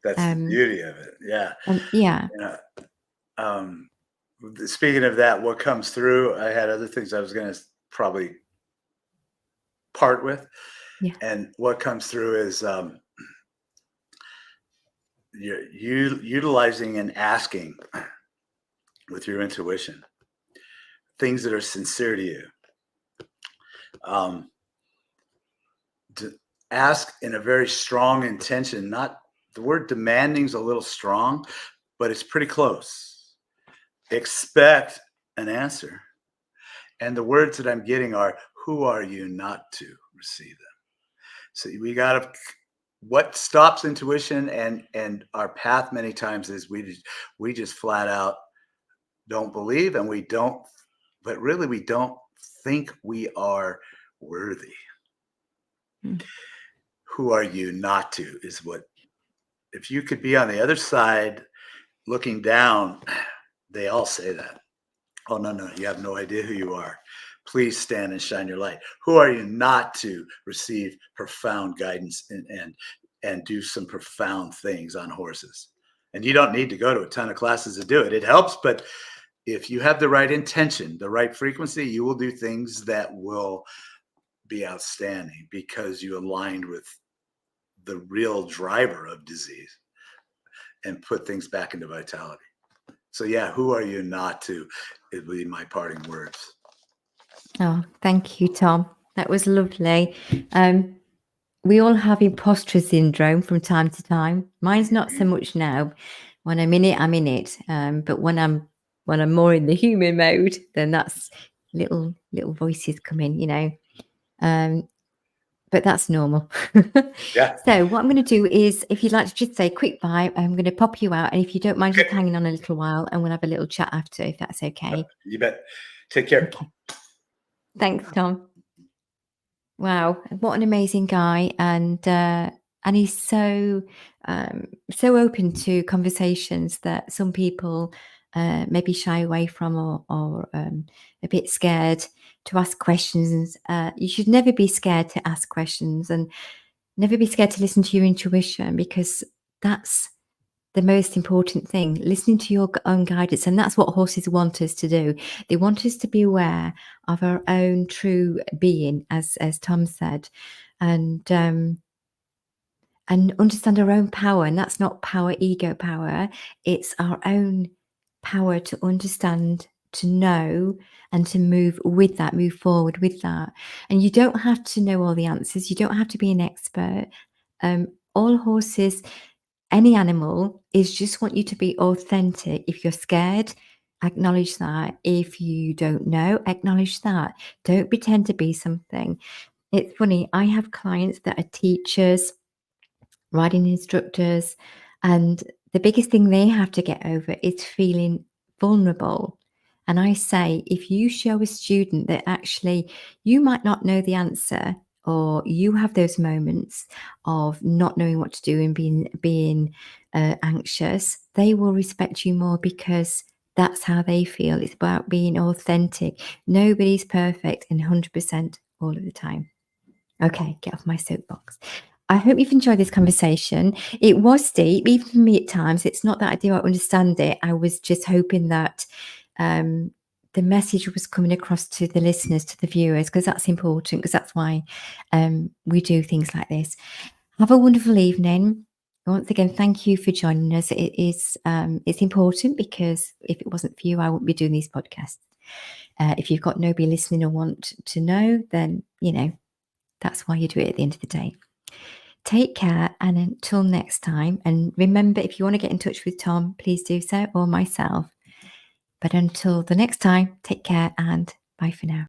That's the beauty of it. Yeah. Yeah. Speaking of that, what comes through, I had other things I was going to probably part with. Yeah. And what comes through is you're utilizing and asking with your intuition things that are sincere to you. To ask in a very strong intention. Not the word demanding is a little strong, but it's pretty close. Expect an answer. And the words that I'm getting are, who are you not to receive them? So we got to, what stops intuition and our path many times is we just flat out don't believe, and we don't think we are worthy. Who are you not to is what, if you could be on the other side looking down, they all say that. Oh, no, you have no idea who you are. Please stand and shine your light. Who are you not to receive profound guidance and do some profound things on horses? And you don't need to go to a ton of classes to do it. It helps, but if you have the right intention, the right frequency, you will do things that will be outstanding because you aligned with the real driver of disease and put things back into vitality. So yeah, who are you not to? It would be my parting words. Oh, thank you, Tom. That was lovely. We all have imposter syndrome from time to time. Mine's not so much now. When I'm in it, I'm in it. But when I'm more in the human mode, then that's little voices come in, but that's normal. Yeah. So what I'm going to do is, if you'd like to just say a quick bye, I'm going to pop you out. And if you don't mind just hanging on a little while, and we'll have a little chat after, if that's okay. You bet. Take care. Okay. Thanks, Tom. Wow, what an amazing guy. And he's so open to conversations that some people maybe shy away from or a bit scared to ask questions. You should never be scared to ask questions and never be scared to listen to your intuition, because that's the most important thing, listening to your own guidance. And that's what horses want us to do. They want us to be aware of our own true being, as Tom said, and understand our own power. And that's not power, ego power. It's our own power to understand, to know, and to move with that, move forward with that. And you don't have to know all the answers. You don't have to be an expert. All horses any animal is just want you to be authentic. If you're scared, acknowledge that. If you don't know, acknowledge that. Don't pretend to be something. It's funny, I have clients that are teachers, riding instructors, and the biggest thing they have to get over is feeling vulnerable. And I say, if you show a student that actually you might not know the answer, or you have those moments of not knowing what to do and being anxious, they will respect you more because that's how they feel. It's about being authentic. Nobody's perfect and 100% all of the time. Okay, get off my soapbox. I hope you've enjoyed this conversation. It was deep, even for me at times. It's not that I didn't understand it. I was just hoping that the message was coming across to the listeners, to the viewers, because that's important, because that's why we do things like this. Have a wonderful evening. Once again, thank you for joining us. It's important, because if it wasn't for you, I wouldn't be doing these podcasts. If you've got nobody listening or want to know, then, that's why you do it at the end of the day. Take care, and until next time. And remember, if you want to get in touch with Tom, please do so, or myself. But until the next time, take care and bye for now.